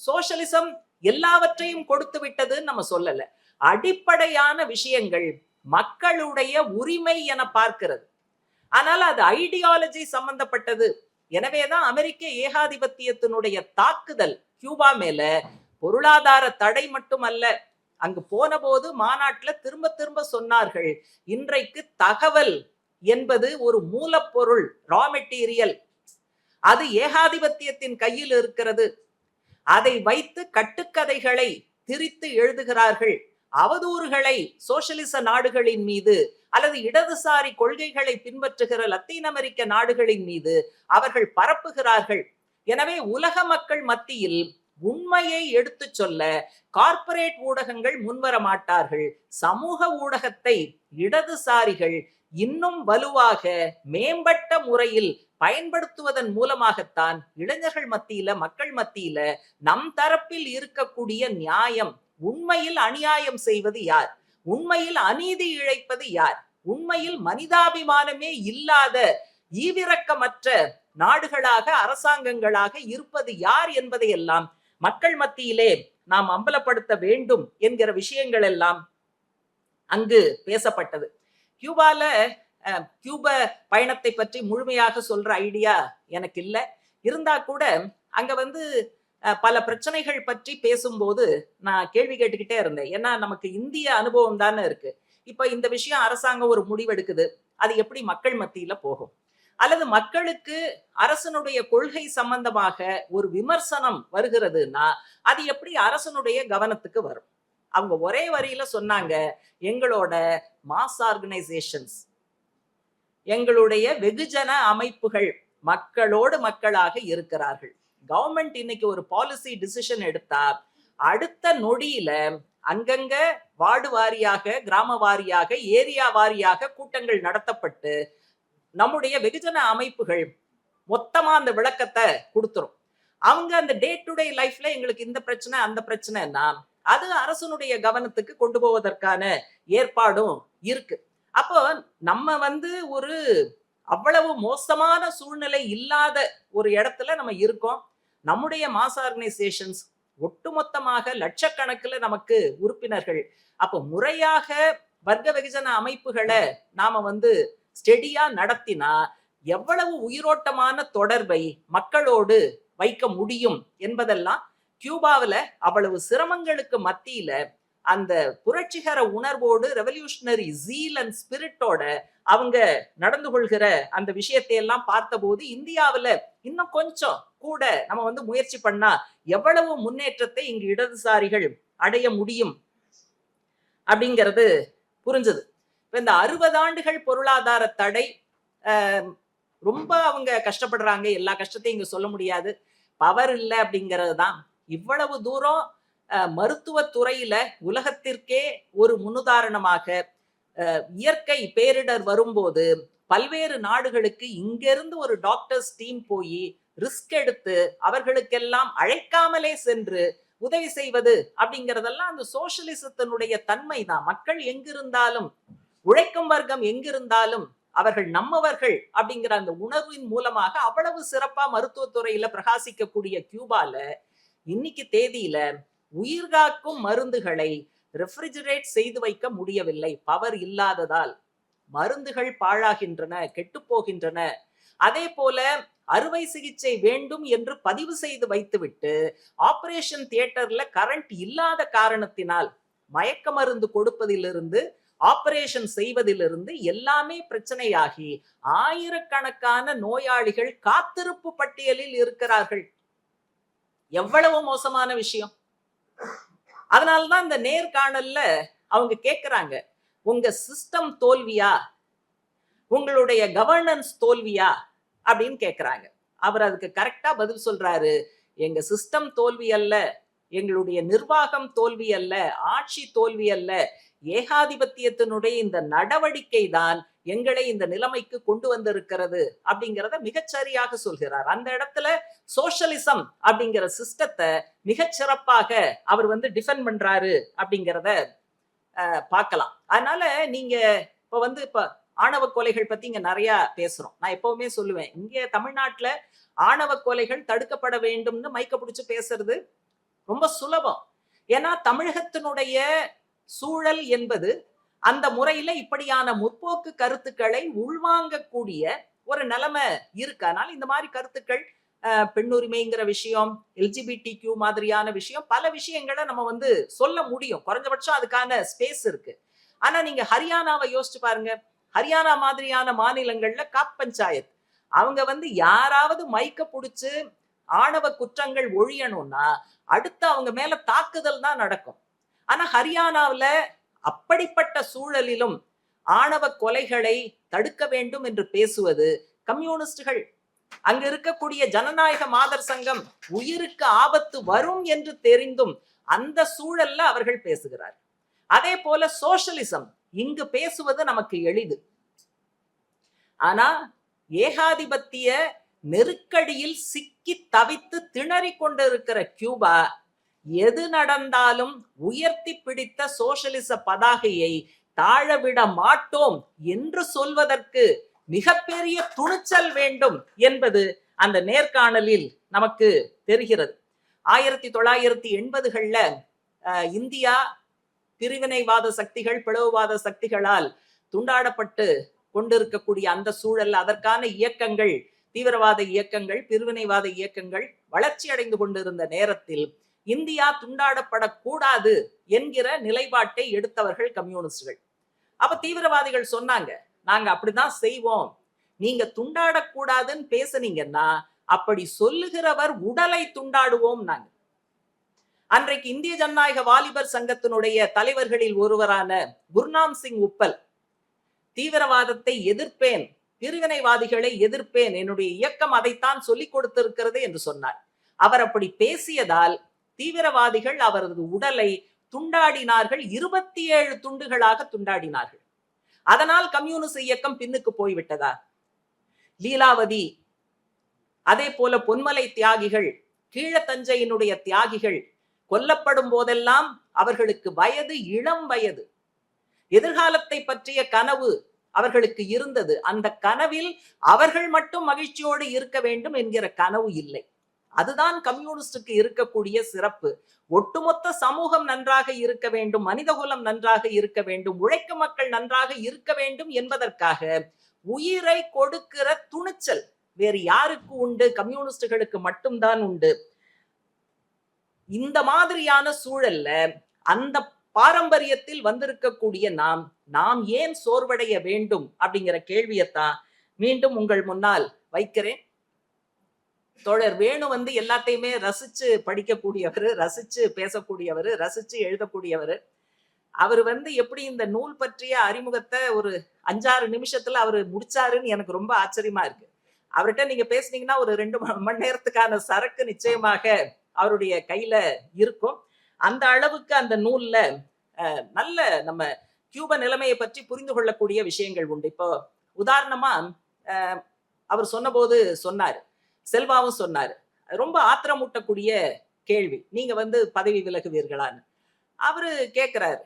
சோசியலிசம் எல்லாவற்றையும் கொடுத்து விட்டதுன்னு நம்ம சொல்லல. அடிப்படையான விஷயங்கள் மக்களுடைய உரிமை என பார்க்கிறது. ஆனால் அது ஐடியாலஜி சம்பந்தப்பட்டது. எனவேதான் அமெரிக்க ஏகாதிபத்தியத்தினுடைய தாக்குதல் கியூபா மேல பொருளாதார தடை மட்டுமல்ல. அங்கு போன போது மாநாட்டுல திரும்ப திரும்ப சொன்னார்கள், இன்றைக்கு தகவல் என்பது ஒரு மூலப்பொருள், ரா மெட்டீரியல், அது ஏகாதிபத்தியத்தின் கையில் இருக்கிறது. அதை வைத்து கட்டுக்கதைகளை திரித்து எழுதுகிறார்கள். அவதூறுகளை சோசியலிச நாடுகளின் மீது அல்லது இடதுசாரி கொள்கைகளை பின்பற்றுகிற லத்தீன் அமெரிக்க நாடுகளின் மீது அவர்கள் பரப்புகிறார்கள். எனவே உலக மக்கள் மத்தியில் உண்மையை எடுத்து சொல்ல கார்ப்பரேட் ஊடகங்கள் முன்வர மாட்டார்கள். சமூக ஊடகத்தை இடதுசாரிகள் இன்னும் வலுவாக மேம்பட்ட முறையில் பயன்படுத்துவதன் மூலமாகத்தான் இளைஞர்கள் மத்தியில, மக்கள் மத்தியில நம் தரப்பில் இருக்கக்கூடிய நியாயம், உண்மையில் அநியாயம் செய்வது யார், உண்மையில் அநீதி இழைப்பது யார், உண்மையில் மனிதாபிமானமே இல்லாத ஈவிரக்கமற்ற நாடுகளாக அரசாங்கங்களாக இருப்பது யார் என்பதையெல்லாம் மக்கள் மத்தியிலே நாம் அம்பலப்படுத்த வேண்டும் என்கிற விஷயங்கள் எல்லாம் அங்கு பேசப்பட்டது. கியூபால கியூப பயணத்தை பற்றி முழுமையாக சொல்ற ஐடியா எனக்கு இல்லை. இருந்தா கூட அங்க பல பிரச்சனைகள் பற்றி பேசும்போது நான் கேள்வி கேட்டுக்கிட்டே இருந்தேன். ஏன்னா நமக்கு இந்திய அனுபவம் தானே இருக்கு. இப்ப இந்த விஷயம் அரசாங்கம் ஒரு முடிவெடுக்குது, அது எப்படி மக்கள் மத்தியில போகும்? அல்லது மக்களுக்கு அரசனுடைய கொள்கை சம்பந்தமாக ஒரு விமர்சனம் வருகிறதுனா அது எப்படி அரசனுடைய கவனத்துக்கு வரும்? அவங்க ஒரே வரியில சொன்னாங்க, எங்களோட மாஸ் ஆர்கனைசேஷன்ஸ், எங்களுடைய வெகுஜன அமைப்புகள் மக்களோடு மக்களாக இருக்கிறார்கள். கவர்மெண்ட் இன்னைக்கு ஒரு பாலிசி டிசிஷன் எடுத்தா அடுத்த நொடியில அங்கங்க வார்டு வாரியாக, கிராம வாரியாக, ஏரியா வாரியாக கூட்டங்கள் நடத்தப்பட்டு நம்முடைய வெகுஜன அமைப்புகள் மொத்தமா அந்த விளக்கத்தை கொடுத்துரும். அவங்க அந்த டே டு டே லைஃப்ல எங்களுக்கு இந்த பிரச்சனை அந்த பிரச்சனைனா அது அரசனுடைய கவனத்துக்கு கொண்டு போவதற்கான ஏற்பாடும் இருக்கு. அப்போ நம்ம ஒரு அவ்வளவு மோசமான சூழ்நிலை இல்லாத ஒரு இடத்துல நம்ம இருக்கோம். நம்முடைய மாஸ் ஆர்கனைசேஷன்ஸ் ஒட்டுமொத்தமாக லட்சக்கணக்கில் நமக்கு உறுப்பினர்கள். அப்போ முறையாக வர்க்க வெகுஜன அமைப்புகளை நாம ஸ்டெடியா நடத்தினா எவ்வளவு உயிரோட்டமான தொடர்பை மக்களோடு வைக்க முடியும் என்பதெல்லாம் கியூபாவில் அவ்வளவு சிரமங்களுக்கு மத்தியில அந்த புரட்சிகர உணர்வோடு, ரெவல்யூஷனரி ஜீல் அண்ட் ஸ்பிரிட்டோட அவங்க நடந்து கொள்கிற அந்த விஷயத்தை எல்லாம் பார்த்தபோது இந்தியாவில் இன்னும் கொஞ்சம் கூட நம்ம முயற்சி பண்ணா எவ்வளவு முன்னேற்றத்தை இங்கு இடதுசாரிகள் அடைய முடியும் அப்படிங்கிறது புரிஞ்சது. இப்ப இந்த 60 ஆண்டுகள் பொருளாதார தடை ரொம்ப அவங்க கஷ்டப்படுறாங்க. எல்லா கஷ்டத்தையும் இங்க சொல்ல முடியாது. பவர் இல்லை அப்படிங்கிறது தான். இவ்வளவு தூரம் மருத்துவத்துறையில உலகத்திற்கே ஒரு முன்னுதாரணமாக இயற்கை பேரிடர் வரும்போது பல்வேறு நாடுகளுக்கு இங்கிருந்து ஒரு டாக்டர்ஸ் டீம் போய் ரிஸ்க் எடுத்து அவர்களுக்கெல்லாம் அழைக்காமலே சென்று உதவி செய்வது அப்படிங்கிறதெல்லாம் அந்த சோசியலிசத்தினுடைய தன்மை தான். மக்கள் எங்கிருந்தாலும், உழைக்கும் வர்க்கம் எங்கிருந்தாலும் அவர்கள் நம்மவர்கள் அப்படிங்கிற அந்த உணர்வின் மூலமாக அவ்வளவு சிறப்பா மருத்துவத்துறையில பிரகாசிக்கக்கூடிய கியூபால இன்னைக்கு தேதியில உயிர்காக்கும் மருந்துகளை ரெஃப்ரிஜரேட் செய்து வைக்க முடியவில்லை. பவர் இல்லாததால் மருந்துகள் பாழாகின்றன, கெட்டு போகின்றன. அதே போல அறுவை சிகிச்சை வேண்டும் என்று பதிவு செய்து வைத்துவிட்டு ஆபரேஷன் தியேட்டர்ல கரண்ட் இல்லாத காரணத்தினால் மயக்க மருந்து கொடுப்பதிலிருந்து ஆபரேஷன் செய்வதிலிருந்து எல்லாமே பிரச்சனையாகி ஆயிரக்கணக்கான நோயாளிகள் காத்திருப்பு பட்டியலில் இருக்கிறார்கள். எவ்வளவு மோசமான விஷயம். அதனாலதான் இந்த நேர்காணல்ல அவங்க கேட்கிறாங்க, உங்க சிஸ்டம் தோல்வியா, உங்களுடைய கவர்னன்ஸ் தோல்வியா அப்படின்னு கேட்கிறாங்க. அவர் அதுக்கு கரெக்டா பதில் சொல்றாரு, எங்க சிஸ்டம் தோல்வி அல்ல, எங்களுடைய நிர்வாகம் தோல்வி அல்ல, ஆட்சி தோல்வி அல்ல, ஏகாதிபத்தியத்தினுடைய இந்த நடவடிக்கை தான் எங்களை இந்த நிலைமைக்கு கொண்டு வந்திருக்கிறது அப்படிங்கிறத மிகச்சரியாக சொல்கிறார். அந்த இடத்துல சோஷலிசம் அப்படிங்கிற சிஸ்டத்தை மிகச்சிறப்பாக அவர் டிஃபெண்ட் பண்றாரு அப்படிங்கிறத பார்க்கலாம். அதனால நீங்க இப்ப ஆணவ கொலைகள் பத்தி இங்க நிறைய பேசுறோம். நான் எப்பவுமே சொல்லுவேன், இங்க தமிழ்நாட்டுல ஆணவ கொலைகள் தடுக்கப்பட வேண்டும்னு மைக்க பிடிச்சு பேசுறது ரொம்ப சுலபம். ஏன்னா தமிழகத்தினுடைய சூழல் என்பது அந்த முறையில இப்படியான முற்போக்கு கருத்துக்களை உள்வாங்கக்கூடிய ஒரு நிலைமை இருக்கு. அதனால இந்த மாதிரி கருத்துக்கள், பெண்ணுரிமைங்கிற விஷயம், எல்ஜிபிடிக்யூ மாதிரியான விஷயம், பல விஷயங்களை நம்ம சொல்ல முடியும். குறைஞ்சபட்சம் அதுக்கான ஸ்பேஸ் இருக்கு. ஆனா நீங்க ஹரியானாவை யோசிச்சு பாருங்க. ஹரியானா மாதிரியான மாநிலங்கள்ல காப் பஞ்சாயத், அவங்க யாராவது மைக்க புடிச்சு ஆணவ குற்றங்கள் ஒழியணும்னா அடுத்து அவங்க மேல தாக்குதல் தான் நடக்கும். ஆனா ஹரியானாவில் அப்படிப்பட்ட சூழலிலும் ஆணவ கொலைகளை தடுக்க வேண்டும் என்று பேசுவது கம்யூனிஸ்டுகள். அங்க இருக்கக்கூடிய ஜனநாயக மாதர் சங்கம் உயிருக்கு ஆபத்து வரும் என்று தெரிந்தும் அந்த சூழல்ல அவர்கள் பேசுகிறார். அதே போல சோஷலிசம் இங்கு பேசுவது நமக்கு எளிது. ஆனா ஏகாதிபத்திய நெருக்கடியில் சிக்கி தவித்து திணறி கொண்டிருக்கிற கியூபா எது நடந்தாலும் உயர்த்தி பிடித்த சோஷலிச பதாகையை தாழவிட மாட்டோம் என்று சொல்வதற்கு மிகப்பெரிய துணிச்சல் வேண்டும் என்பது அந்த நேர்காணலில் நமக்கு தெரிகிறது. 1980கள்ல இந்தியா பிரிவினைவாத சக்திகள், பிளவுவாத சக்திகளால் துண்டாடப்பட்டு கொண்டிருக்கக்கூடிய அந்த சூழல், அதற்கான இயக்கங்கள், தீவிரவாத இயக்கங்கள், பிரிவினைவாத இயக்கங்கள் வளர்ச்சி அடைந்து கொண்டிருந்த நேரத்தில் இந்தியா துண்டாடப்படக்கூடாது என்கிற நிலைப்பாட்டை எடுத்தவர்கள் கம்யூனிஸ்டுகள். அப்ப தீவிரவாதிகள் சொன்னாங்க, நாங்க அப்படிதான் செய்வோம், நீங்க துண்டாடக்கூடாதுன்னு பேசுனீங்கன்னா அப்படி சொல்லுகிறவர் உடலை துண்டாடுவோம். நாங்க அன்றைக்கு இந்திய ஜனநாயக வாலிபர் சங்கத்தினுடைய தலைவர்களில் ஒருவரான குர்நாம் சிங் உப்பல் தீவிரவாதத்தை எதிர்ப்பேன், பிரிவினைவாதிகளை எதிர்ப்பேன், என்னுடைய இயக்கம் அதைத்தான் சொல்லிக் கொடுத்திருக்கிறது என்று சொன்னார். அவர் அப்படி பேசியதால் தீவிரவாதிகள் அவரது உடலை துண்டாடினார்கள், 27 துண்டுகளாக துண்டாடினார்கள். அதனால் கம்யூனிஸ்ட் இயக்கம் பின்னுக்கு போய்விட்டதா? லீலாவதி, அதே போல பொன்மலை தியாகிகள், கீழத்தஞ்சையினுடைய தியாகிகள் கொல்லப்படும் போதெல்லாம் அவர்களுக்கு வயது இளம் வயது. எதிர்காலத்தை பற்றிய கனவு அவர்களுக்கு இருந்தது. அந்த கனவில் அவர்கள் மட்டும் மகிழ்ச்சியோடு இருக்க வேண்டும் என்கிற கனவு இல்லை. அதுதான் கம்யூனிஸ்டுக்கு இருக்கக்கூடிய சிறப்பு. ஒட்டுமொத்த சமூகம் நன்றாக இருக்க வேண்டும், மனிதகுலம் நன்றாக இருக்க வேண்டும், உழைக்கும் மக்கள் நன்றாக இருக்க வேண்டும் என்பதற்காக உயிரை கொடுக்கிற துணிச்சல் வேறு யாருக்கு உண்டு? கம்யூனிஸ்டுகளுக்கு மட்டும்தான் உண்டு. இந்த மாதிரியான சூழல்ல அந்த பாரம்பரியத்தில் வந்திருக்கக்கூடிய நாம் ஏன் சோர்வடைய வேண்டும் அப்படிங்கிற கேள்வியத்தான் மீண்டும் உங்கள் முன்னால் வைக்கிறேன். தோழர் வேணு எல்லாத்தையுமே ரசிச்சு படிக்கக்கூடியவர், ரசிச்சு பேசக்கூடியவர், ரசிச்சு எழுதக்கூடியவர். அவர் எப்படி இந்த நூல் பற்றிய அறிமுகத்தை ஒரு 5-6 நிமிஷத்துல அவர் முடிச்சாருன்னு எனக்கு ரொம்ப ஆச்சரியமா இருக்கு. அவர்கிட்ட நீங்க பேசுனீங்கன்னா ஒரு 2 மணி நேரத்துக்கான சரக்கு நிச்சயமாக அவருடைய கையில இருக்கும். அந்த அளவுக்கு அந்த நூல்ல நல்ல நம்ம கியூப நிலைமையை பற்றி புரிந்து கொள்ளக்கூடிய விஷயங்கள் உண்டு. இப்போ உதாரணமா அவர் சொன்னபோது சொன்னாரு, செல்வாவும் சொன்னாரு, ரொம்ப ஆத்திரமூட்டக்கூடிய கேள்வி, நீங்க பதவி விலகுவீர்களான்னு. அவரு கேட்கிறாரு,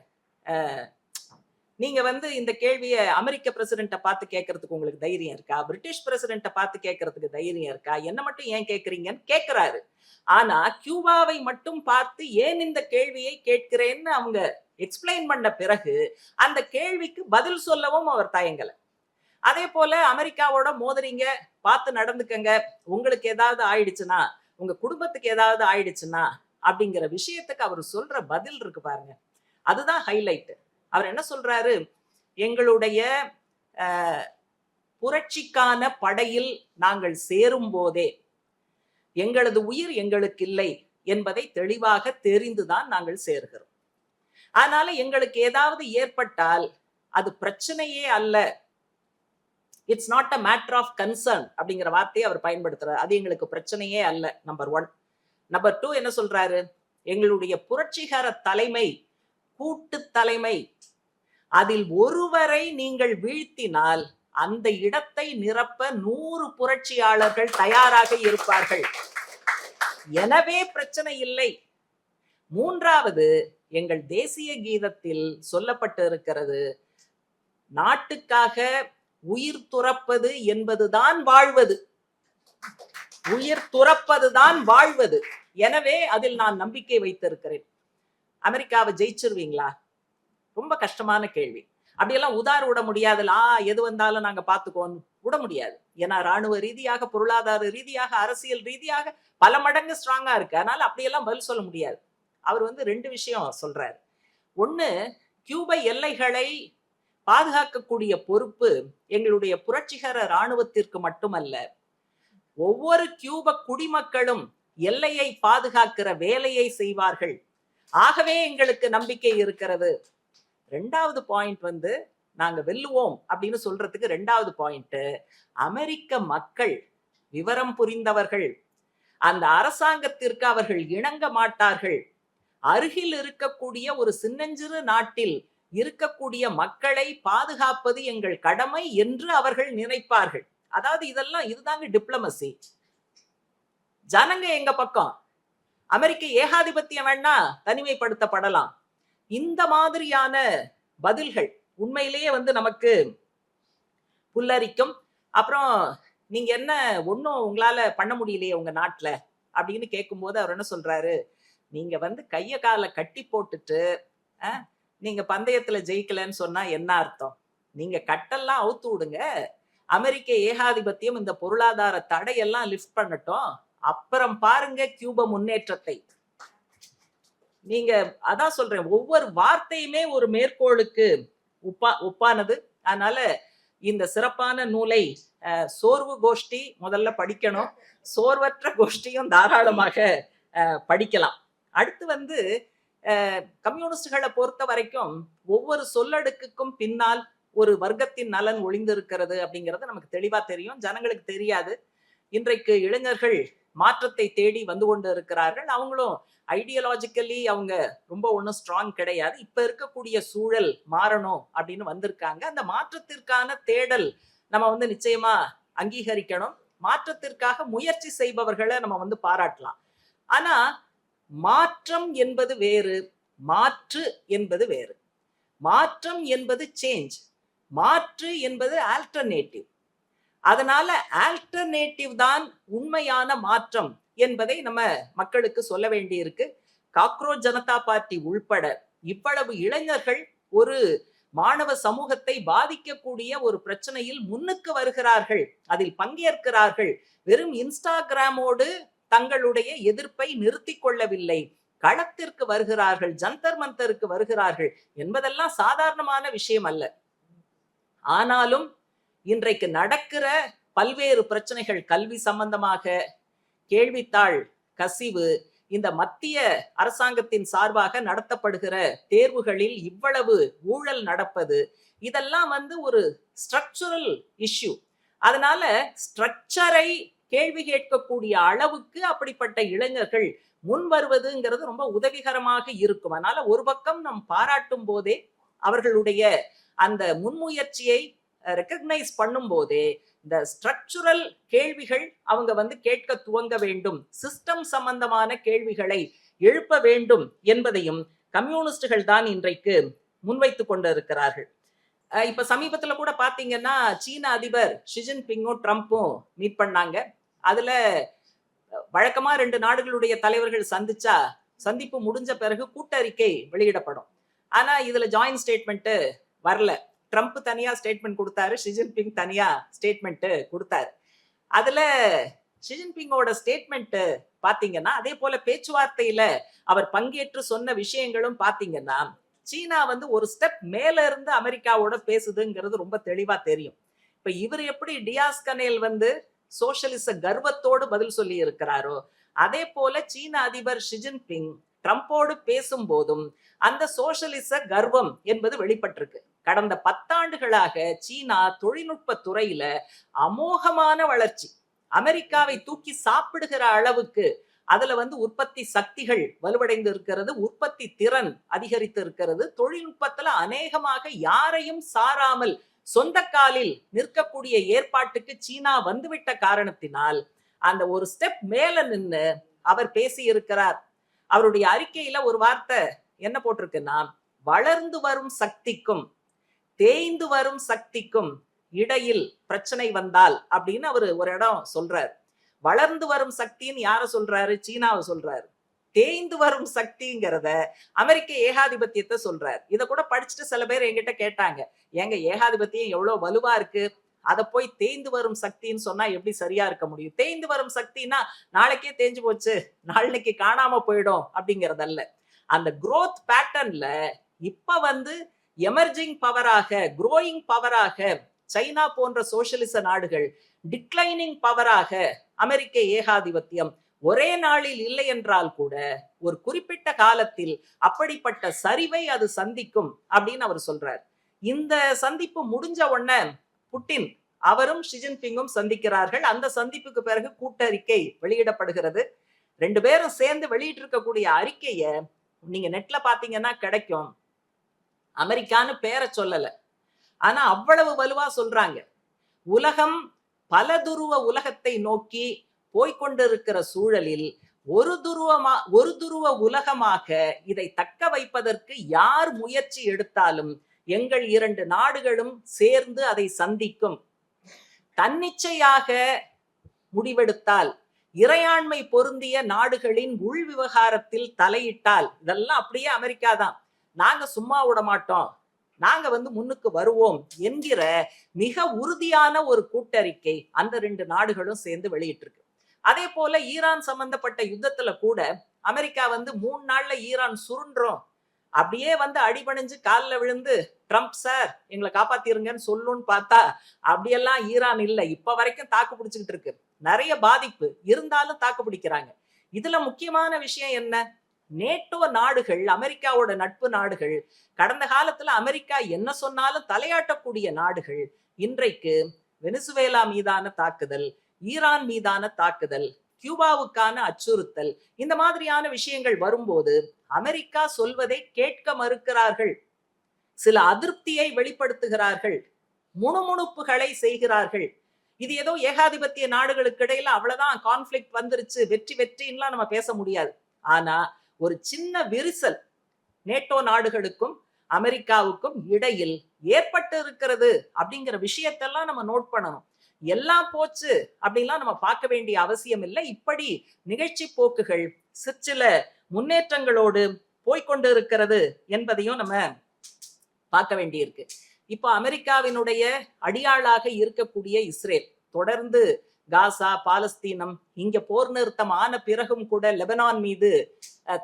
நீங்க வந்து இந்த கேள்விய அமெரிக்க பிரசிடென்ட்ட பார்த்து கேட்கறதுக்கு உங்களுக்கு தைரியம் இருக்கா? பிரிட்டிஷ் பிரசிடென்ட்ட பார்த்து கேட்கறதுக்கு தைரியம் இருக்கா? என்ன மட்டும் ஏன் கேட்கிறீங்கன்னு கேட்கிறாரு. ஆனா கியூபாவை மட்டும் பார்த்து ஏன் இந்த கேள்வியை கேட்கிறேன்னு அவங்க எக்ஸ்பிளைன் பண்ண பிறகு அந்த கேள்விக்கு பதில் சொல்லவும் அவர் தயங்கல. அதே போல அமெரிக்காவோட மோதுறீங்க, பார்த்து நடந்துக்கங்க. உங்களுக்கு ஏதாவது ஆயிடுச்சுன்னா, உங்க குடும்பத்துக்கு ஏதாவது ஆயிடுச்சுன்னா, அப்படிங்கிற விஷயத்துக்கு அவர் சொல்ற பதில் இருக்கு பாருங்க. அதுதான் ஹைலைட். அவர் என்ன சொல்றாரு? எங்களுடைய புரட்சிக்கான படையில் நாங்கள் சேரும் போதே எங்களது உயிர் எங்களுக்கு இல்லை என்பதை தெளிவாக தெரிந்துதான் நாங்கள் சேர்கிறோம். அதனால எங்களுக்கு ஏதாவது ஏற்பட்டால் அது பிரச்சனையே அல்ல. It's not a matter of concern அப்படிங்கிற வார்த்தையை அவர் பயன்படுத்துறாரு. அது எங்களுக்கு பிரச்சனையே அல்ல. நம்பர் 1. நம்பர் 2 என்ன சொல்றாரு? எங்களுடைய புரட்சிகர தலைமை கூட்டு தலைமை. அதில் ஒருவரை நீங்கள் வீழ்த்தினால் அந்த இடத்தை நிரப்ப 100 புரட்சியாளர்கள் தயாராக இருப்பார்கள். எனவே பிரச்சனை இல்லை. 3வது, எங்கள் தேசிய கீதத்தில் சொல்லப்பட்டு இருக்கிறது, நாட்டுக்காக உயிர் துறப்பது என்பதுதான் வாழ்வது. உயிர் துறப்பதுதான் வாழ்வது. எனவே அதில் நான் நம்பிக்கை வைத்திருக்கிறேன். அமெரிக்காவை ஜெயிச்சிருவீங்களா? ரொம்ப கஷ்டமான கேள்வி. அப்படியெல்லாம் உதார விட முடியாதுல. எது வந்தாலும் நாங்க பாத்துக்கோம் விட முடியாது. ஏன்னா ராணுவ ரீதியாக, பொருளாதார ரீதியாக, அரசியல் ரீதியாக பல மடங்கு ஸ்ட்ராங்கா இருக்கு. அதனால அப்படியெல்லாம் பதில் சொல்ல முடியாது. அவர் வந்து 2 விஷயம் சொல்றாரு. 1, கியூப எல்லைகளை பாதுகாக்கக்கூடிய பொறுப்பு எங்களுடைய புரட்சிகர ராணுவத்திற்கு மட்டுமல்ல, ஒவ்வொரு கியூப குடிமக்களும் எல்லையை பாதுகாக்கிற வேலையை செய்வார்கள். ஆகவே எங்களுக்கு நம்பிக்கை இருக்கிறது. 2வது பாயிண்ட் வந்து நாங்க வெல்லுவோம் அப்படின்னு சொல்றதுக்கு 2வது பாயிண்ட், அமெரிக்க மக்கள் விவரம் புரிந்தவர்கள். அந்த அரசாங்கத்திற்கு அவர்கள் இணங்க மாட்டார்கள். அருகில் இருக்கக்கூடிய ஒரு சின்னஞ்சிறு நாட்டில் இருக்கக்கூடிய மக்களை பாதுகாப்பது எங்கள் கடமை என்று அவர்கள் நினைப்பார்கள். அதாவது இதுதாங்க டிப்ளமசி. ஜனங்க எங்க பக்கம். அமெரிக்க ஏகாதிபத்தியம் வேணா தனிமைப்படுத்தப்படலாம். இந்த மாதிரியான பதில்கள் உண்மையிலேயே வந்து நமக்கு புல்லரிக்கும். அப்புறம் நீங்க என்ன ஒன்னும் உங்களால பண்ண முடியலையே உங்க நாட்டுல அப்படின்னு கேட்கும்போது அவர் என்ன சொல்றாரு? நீங்க வந்து கைய கால கட்டி போட்டுட்டு நீங்க பந்தயத்துல ஜெயிக்கலன்னு சொன்னா என்ன அர்த்தம்? நீங்க கட்டெல்லாம் அவுத்து விடுங்க. அமெரிக்க ஏகாதிபத்தியம் இந்த பொருளாதார தடையெல்லாம் லிஃப்ட் பண்ணட்டும். அப்புறம் பாருங்க கியூப முன்னேற்றத்தை. நீங்க அதான் சொல்றேன், ஒவ்வொரு வார்த்தையுமே ஒரு மேற்கோளுக்கு ஒப்பானது. அதனால இந்த சிறப்பான நூலை சோர்வு கோஷ்டி முதல்ல படிக்கணும். சோர்வற்ற கோஷ்டியும் தாராளமாக படிக்கலாம். அடுத்து வந்து கம்யூனிஸ்டுகளை பொறுத்த வரைக்கும் ஒவ்வொரு சொல்லடுக்குக்கும் பின்னால் ஒரு வர்க்கத்தின் நலன் ஒளிந்திருக்கிறது அப்படிங்கிறது நமக்கு தெளிவா தெரியும். ஜனங்களுக்கு தெரியாது. இன்றைக்கு இளைஞர்கள் மாற்றத்தை தேடி வந்து கொண்டு இருக்கிறார்கள். அவங்களும் ஐடியாலஜிக்கலி அவங்க ரொம்ப ஒன்றும் ஸ்ட்ராங் கிடையாது. இப்ப இருக்கக்கூடிய சூழல் மாறணும் அப்படின்னு வந்திருக்காங்க. அந்த மாற்றத்திற்கான தேடல் நம்ம வந்து நிச்சயமா அங்கீகரிக்கணும். மாற்றத்திற்காக முயற்சி செய்பவர்களை நம்ம வந்து பாராட்டலாம். ஆனா மாற்றம் என்பது வேறு, மாற்று என்பது வேறு. மாற்றம் என்பது சேஞ்ச், மாற்று என்பது ஆல்டர்னேட்டிவ். அதனால ஆல்டர்னேட்டிவ் தான் உண்மையான மாற்றம் என்பதை நம்ம மக்களுக்கு சொல்ல வேண்டி இருக்கு. காக்ரோச் ஜனதா பார்ட்டி உள்பட இவ்வளவு இளைஞர்கள் ஒரு மாணவ சமூகத்தை பாதிக்கக்கூடிய ஒரு பிரச்சனையில் முன்னுக்கு வருகிறார்கள், அதில் பங்கேற்கிறார்கள். வெறும் இன்ஸ்டாகிராமோடு தங்களுடைய எதிர்ப்பை நிறுத்தி கொள்ளவில்லை, களத்திற்கு வருகிறார்கள், ஜந்தர் மந்தருக்கு வருகிறார்கள் என்பதெல்லாம் சாதாரணமான விஷயம் அல்ல. ஆனாலும் இன்றைக்கு நடக்கிற பல்வேறு பிரச்சனைகள், கல்வி சம்பந்தமாக கேள்வித்தாள் கசிவு, இந்த மத்திய அரசாங்கத்தின் சார்பாக நடத்தப்படுகிற தேர்வுகளில் இவ்வளவு ஊழல் நடப்பது, இதெல்லாம் வந்து ஒரு ஸ்ட்ரக்சரல் இஷ்யூ. அதனால ஸ்ட்ரக்சரை கேள்வி கேட்கக்கூடிய அளவுக்கு அப்படிப்பட்ட இளைஞர்கள் முன் வருவதுங்கிறது ரொம்ப உதவிகரமாக இருக்கும். அதனால ஒரு பக்கம் நம் பாராட்டும் போதே, அவர்களுடைய அந்த முன்முயற்சியை ரெகக்னைஸ் பண்ணும் போதே, இந்த ஸ்ட்ரக்சரல் கேள்விகள் அவங்க வந்து கேட்க துவங்க வேண்டும், சிஸ்டம் சம்பந்தமான கேள்விகளை எழுப்ப வேண்டும் என்பதையும் கம்யூனிஸ்டுகள் தான் இன்றைக்கு முன்வைத்துக் கொண்டிருக்கிறார்கள். இப்ப சமீபத்துல கூட பாத்தீங்கன்னா, சீன அதிபர் ஷி ஜின்பிங்கும், ட்ரம்பும் மீட் பண்ணாங்க. அதுல வழக்கமா 2 நாடுகளுடைய தலைவர்கள் சந்திச்சா, சந்திப்பு முடிஞ்ச பிறகு கூட்டறிக்கை வெளியிடப்படும். ஆனா, இதுல ஜாயிண்ட் ஸ்டேட்மெண்ட் வரல. ட்ரம்ப் தனியா ஸ்டேட்மெண்ட் குடுத்தாரு. ஷி ஜின்பிங் தனியா ஸ்டேட்மெண்ட் குடுத்தாரு. அதுல ஷி ஜின்பிங்கோட ஸ்டேட்மெண்ட் பாத்தீங்கன்னா, அதே போல பேச்சுவார்த்தையில அவர் பங்கேற்று சொன்ன விஷயங்களும் பாத்தீங்கன்னா, சீனா வந்து ஒரு ஸ்டெப் மேல இருந்து அமெரிக்காவோட பேசுதுங்கிறது ரொம்ப தெளிவா தெரியும். இப்ப இவர் எப்படி டியாஸ் கனேல் வந்து சோஷலிச கர்வத்தோடு பதில் சொல்லி இருக்கிறாரோ, அதே போல சீன அதிபர் ஷி ஜின்பிங் ட்ரம்போடு பேசும்போதும் அந்த சோஷலிச கர்வம் என்பது வெளிப்பட்டிருக்கு. கடந்த 10 ஆண்டுகளாக சீனா தொழில்நுட்ப துறையில அமோகமான வளர்ச்சி. அமெரிக்காவை தூக்கி சாப்பிடுகிற அளவுக்கு அதுல வந்து உற்பத்தி சக்திகள் வலுவடைந்து இருக்கிறது, உற்பத்தி திறன் அதிகரித்து இருக்கிறது, தொழில்நுட்பத்துல அநேகமாக யாரையும் சாராமல் சொந்த காலில் நிற்கக்கூடிய ஏற்பாட்டுக்கு சீனா வந்துவிட்ட காரணத்தினால் அந்த ஒரு ஸ்டெப் மேல நின்னு அவர் பேசி இருக்கிறார். அவருடைய அறிக்கையில ஒரு வார்த்தை என்ன போட்டிருக்குன்னா, வளர்ந்து வரும் சக்திக்கும் தேய்ந்து வரும் சக்திக்கும் இடையில் பிரச்சனை வந்தால் அப்படின்னு அவர் ஒரு இடம் சொல்றாரு. வளர்ந்து வரும் சக்தின்னு யார சொல்றாரு? சீனாவை சொல்றாரு. தேய்ந்து வரும் சக்திங்கிறத அமெரிக்க ஏகாதிபத்தியத்தை சொல்றாரு. இத கூட படிச்சுட்டு சில பேர் என்கிட்ட கேட்டாங்க, ஏங்க ஏகாதிபத்தியம் எவ்வளவு வலுவா இருக்கு, அதை போய் தேய்ந்து வரும் சக்தின்னு சொன்னா எப்படி சரியா இருக்க முடியும்? தேய்ந்து வரும் சக்தினா நாளைக்கே தேஞ்சு போச்சு, நாளைக்கு காணாம போயிடும் அப்படிங்கறதல்ல. அந்த குரோத் பேட்டர்ன்ல இப்ப வந்து எமர்ஜிங் பவராக, குரோயிங் பவராக சைனா போன்ற சோசியலிச நாடுகள், டிக்ளைனிங் பவராக அமெரிக்க ஏகாதிபத்தியம் ஒரே நாளில் இல்லை என்றால் கூட ஒரு குறிப்பிட்ட காலத்தில் அப்படிப்பட்ட சரிவை அது சந்திக்கும் அப்படின்னு அவர் சொல்றார். இந்த சந்திப்பு முடிஞ்ச உடனே புட்டின் அவரும் ஷி ஜின்பிங்கும் சந்திக்கிறார்கள். அந்த சந்திப்புக்கு பிறகு கூட்டறிக்கை வெளியிடப்படுகிறது. 2 பேரும் சேர்ந்து வெளியிட்டு இருக்கக்கூடிய அறிக்கைய நீங்க நெட்ல பாத்தீங்கன்னா கிடைக்கும். அமெரிக்கான்னு பேரை சொல்லல, ஆனா அவ்வளவு வலுவா சொல்றாங்க. உலகம் பல துருவ உலகத்தை நோக்கி போய்கொண்டிருக்கிற சூழலில் ஒரு துருவ உலகமாக இதை தக்க வைப்பதற்கு யார் முயற்சி எடுத்தாலும் எங்கள் 2 நாடுகளும் சேர்ந்து அதை சந்திக்கும். தன்னிச்சையாக முடிவெடுத்தால், இறையாண்மை பொருந்திய நாடுகளின் உள் விவகாரத்தில் தலையிட்டால், இதெல்லாம் அப்படியே அமெரிக்கா தான், நாங்க சும்மா விட மாட்டோம், நாங்க வந்து முன்னுக்கு வருவோம் என்கிற மிக உறுதியான ஒரு கூட்டறிக்கை அந்த 2 நாடுகளும் சேர்ந்து வெளியிட்டிருக்கு. அதே போல ஈரான் சம்பந்தப்பட்ட யுத்தத்துல கூட அமெரிக்கா வந்து 3 நாள்ல ஈரான் சுருண்டுறோம், அப்படியே வந்து அடிபணிஞ்சு காலில் விழுந்து ட்ரம்ப் சார் எங்களை காப்பாத்திருங்கன்னு சொல்லுன்னு பார்த்தா அப்படியெல்லாம் ஈரான் இல்லை. இப்ப வரைக்கும் தாக்கு பிடிச்சுக்கிட்டு இருக்கு. நிறைய பாதிப்பு இருந்தாலும் தாக்கு பிடிக்கிறாங்க. இதுல முக்கியமான விஷயம் என்ன? நேட்டோ நாடுகள், அமெரிக்காவோட நட்பு நாடுகள், கடந்த காலத்துல அமெரிக்கா என்ன சொன்னாலும் தலையாட்டக்கூடிய நாடுகள், இன்றைக்கு வெனிசுவேலா மீதான தாக்குதல், ஈரான் மீதான தாக்குதல், கியூபாவுக்கான அச்சுறுத்தல், இந்த மாதிரியான விஷயங்கள் வரும்போது அமெரிக்கா சொல்வதை கேட்க மறுக்கிறார்கள். சில அதிருப்தியை வெளிப்படுத்துகிறார்கள், முணுமுணுப்புகளை செய்கிறார்கள். இது ஏதோ ஏகாதிபத்திய நாடுகளுக்கு இடையில அவ்வளவுதான் கான்ஃபிளிக்ட் வந்துருச்சு, வெற்றி வெற்றின்லாம் நம்ம பேச முடியாது. ஆனா ஒரு சின்ன விரிசல் நேட்டோ நாடுகளுக்கும் அமெரிக்காவுக்கும் இடையில் ஏற்பட்டு இருக்கிறது அப்படிங்கிற விஷயத்தெல்லாம் நம்ம நோட் பண்ணணும். எல்லாம் போச்சு அப்படின்லாம் நம்ம பார்க்க வேண்டிய அவசியம் இல்லை. இப்படி நிகழ்ச்சி போக்குகள் சிற்சில முன்னேற்றங்களோடு போய்கொண்டு இருக்கிறது என்பதையும் நம்ம பார்க்க வேண்டியிருக்கு. இப்போ அமெரிக்காவினுடைய அடியாளாக இருக்கக்கூடிய இஸ்ரேல் தொடர்ந்து காசா, பாலஸ்தீனம், இங்க போர் நிறுத்தம் ஆன பிறகும் கூட லெபனான் மீது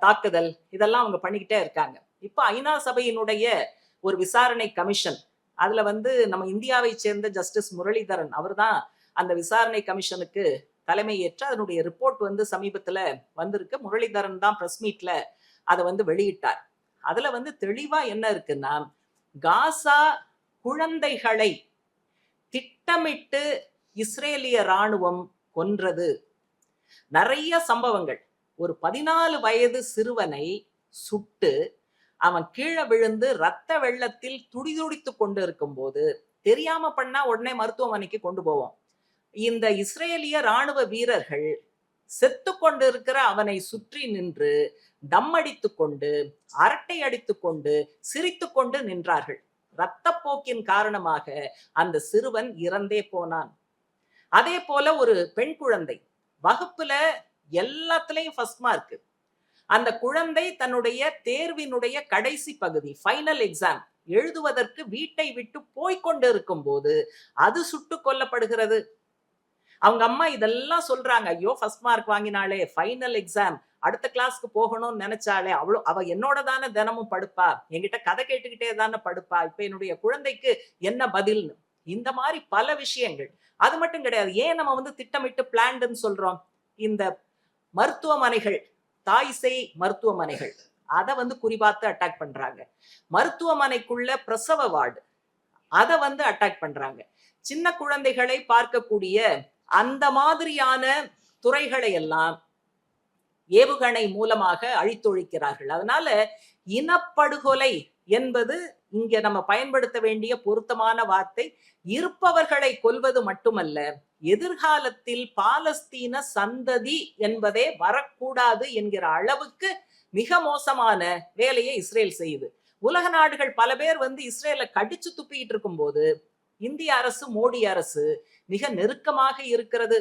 தாக்குதல், இதெல்லாம் அவங்க பண்ணிக்கிட்டே இருக்காங்க. இப்ப ஐநா சபையினுடைய ஒரு விசாரணை கமிஷன், அதுல வந்து நம்ம இந்தியாவை சேர்ந்த ஜஸ்டிஸ் முரளிதரன் அவர் தான் அந்த விசாரணை கமிஷனுக்கு தலைமை ஏற்று அதனுடைய ரிப்போர்ட் வந்து சமீபத்துல வந்திருக்கு. முரளிதரன் தான் பிரஸ் மீட்ல அதை வந்து வெளியிட்டார். அதுல வந்து தெளிவா என்ன இருக்குன்னா, காசா குழந்தைகளை திட்டமிட்டு இஸ்ரேலிய ராணுவம் கொன்றது. நிறைய சம்பவங்கள். ஒரு 14 வயது சிறுவனை சுட்டு அவன் கீழே விழுந்து ரத்த வெள்ளத்தில் துடிதுடித்து கொண்டு இருக்கும் போது, தெரியாம பண்ணா உடனே மருத்துவமனைக்கு கொண்டு போவோம். இந்த இஸ்ரேலிய ராணுவ வீரர்கள் செத்து கொண்டிருக்கிற அவனை சுற்றி நின்று தம் அடித்து கொண்டு, அரட்டை அடித்து கொண்டு, சிரித்து கொண்டு நின்றார்கள். இரத்தப்போக்கின் காரணமாக அந்த சிறுவன் இறந்தே போனான். அதே போல ஒரு பெண் குழந்தை வகுப்புல எல்லாத்துலயும் ஃபர்ஸ்ட் மார்க். அந்த குழந்தை தன்னுடைய தேர்வினுடைய கடைசி பகுதி ஃபைனல் எக்ஸாம் எழுதுவதற்கு வீட்டை விட்டு போய்கொண்டிருக்கும் போது அது சுட்டுக் கொல்லப்படுகிறது. அவங்க அம்மா இதெல்லாம் சொல்றாங்க, ஐயோ ஃபர்ஸ்ட் மார்க் வாங்கினாலே, ஃபைனல் எக்ஸாம், அடுத்த கிளாஸ்க்கு போகணும்னு நினைச்சாலே, அவ என்னோட தானே தினமும் படுப்பா, என்கிட்ட கதை கேட்டுக்கிட்டே தானே படுப்பா, இப்ப என்னுடைய குழந்தைக்கு என்ன பதில்னு. இந்த மாதிரி பல விஷயங்கள். அது மட்டும் கிடையாது, ஏன் நம்ம வந்து திட்டமிட்டு பிளான்டுன்னு சொல்றோம்? இந்த மருத்துவமனைகள், தாய் சேய் மருத்துவமனைகள், அதை வந்து குறிபார்த்து அட்டாக் பண்றாங்க. மருத்துவமனைக்குள்ள பிரசவ வார்டு, அதை வந்து அட்டாக் பண்றாங்க. சின்ன குழந்தைகளை பார்க்கக்கூடிய அந்த மாதிரியான துறைகளை எல்லாம் ஏவுகணை மூலமாக அழித்தொழிக்கிறார்கள். அதனால இனப்படுகொலை என்பது இங்க நம்ம பயன்படுத்த வேண்டிய பொருத்தமான வார்த்தை. இருப்பவர்களை கொல்வது மட்டுமல்ல, எதிர்காலத்தில் பாலஸ்தீன சந்ததி என்பதே வரக்கூடாது என்கிற அளவுக்கு மிக மோசமான வேலையை இஸ்ரேல் செய்யுது. உலக நாடுகள் பல பேர் வந்து இஸ்ரேலை கடிச்சு துப்பிட்டு இருக்கும் போது இந்திய அரசு, மோடி அரசு மிக நெருக்கமாக இருக்கிறது.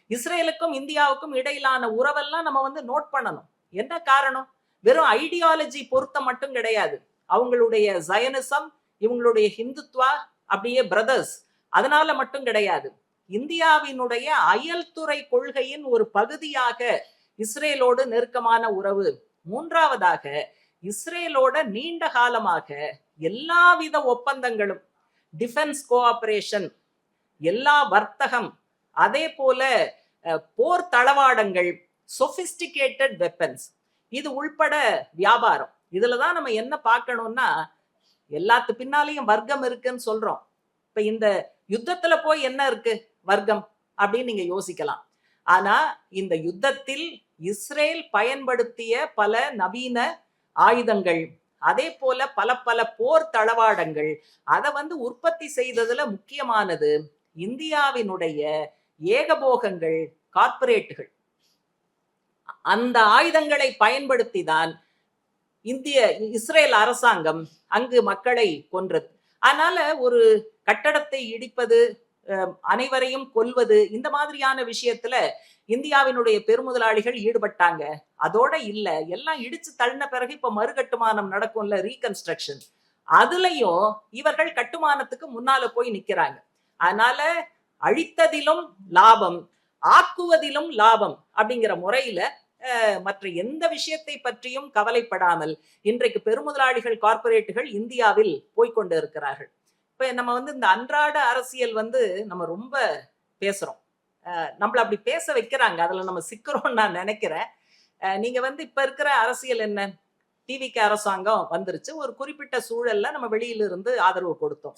இஸ்ரேலுக்கும் இந்தியாவுக்கும் இடையிலான உறவெல்லாம் நம்ம வந்து நோட் பண்ணணும். என்ன காரணம்? வெறும் ஐடியாலஜி பொருத்தம் மட்டும் கிடையாது. அவங்களுடைய ஜயனிசம், இவங்களுடைய ஹிந்துத்வா அப்படியே பிரதர்ஸ், அதனால மட்டும் கிடையாது. இந்தியாவினுடைய அயல்துறை கொள்கையின் ஒரு பகுதியாக இஸ்ரேலோடு நெருக்கமான உறவு. மூன்றாவதாக, இஸ்ரேலோட நீண்ட காலமாக எல்லாவித ஒப்பந்தங்களும், டிஃபென்ஸ் கோஆபரேஷன், எல்லா வர்த்தகம், அதே போல போர் தளவாடங்கள், சொபிஸ்டிகேட்டட் வெப்பன்ஸ், இது உள்பட வியாபாரம். இதுலதான் நம்ம என்ன பார்க்கணும்னா, எல்லாத்து பின்னாலையும் வர்க்கம் இருக்குன்னு சொல்றோம். இப்ப இந்த யுத்தத்துல போய் என்ன இருக்கு வர்க்கம் அப்படின்னு நீங்க யோசிக்கலாம். ஆனா இந்த யுத்தத்தில் இஸ்ரேல் பயன்படுத்திய பல நவீன ஆயுதங்கள், அதே போல பல பல போர் தளவாடங்கள், அதை வந்து உற்பத்தி செய்ததுல முக்கியமானது இந்தியாவினுடைய ஏகபோகங்கள், கார்ப்பரேட்டுகள். அந்த ஆயுதங்களை பயன்படுத்தி தான் இஸ்ரேல் அரசாங்கம் அங்கு மக்களை கொன்றது. அதனால ஒரு கட்டடத்தை இடிப்பது, அனைவரையும் கொல்வது, இந்த மாதிரியான விஷயத்துல இந்தியாவினுடைய பெருமுதலாளிகள் ஈடுபட்டாங்க. அதோட இல்ல, எல்லாம் இடிச்சு தள்ளின பிறகு இப்ப மறுகட்டுமானம் நடக்கும்ல, ரீகன்ஸ்ட்ரக்ஷன், அதுலயும் இவர்கள் கட்டுமானத்துக்கு முன்னால போய் நிக்கிறாங்க. அதனால அழித்ததிலும் லாபம், ஆக்குவதிலும் லாபம் அப்படிங்கிற முறையில மற்ற எந்த விஷயத்தை பற்றியும் கவலைப்படாமல் இன்றைக்கு பெருமுதலாளிகள், கார்ப்பரேட்டுகள் இந்தியாவில் போய்கொண்டு இருக்கிறார்கள். இப்ப நம்ம வந்து இந்த அன்றாட அரசியல் வந்து நம்ம ரொம்ப பேசுறோம். நம்மள அப்படி பேச வைக்கிறாங்க, அதுல நம்ம சிக்கிறோம்னு நான் நினைக்கிறேன். நீங்க வந்து இப்ப இருக்கிற அரசியல் என்ன? டிவிக்கு அரசாங்கம் வந்துருச்சு. ஒரு குறிப்பிட்ட சூழல்ல நம்ம வெளியிலிருந்து ஆதரவு கொடுத்தோம்.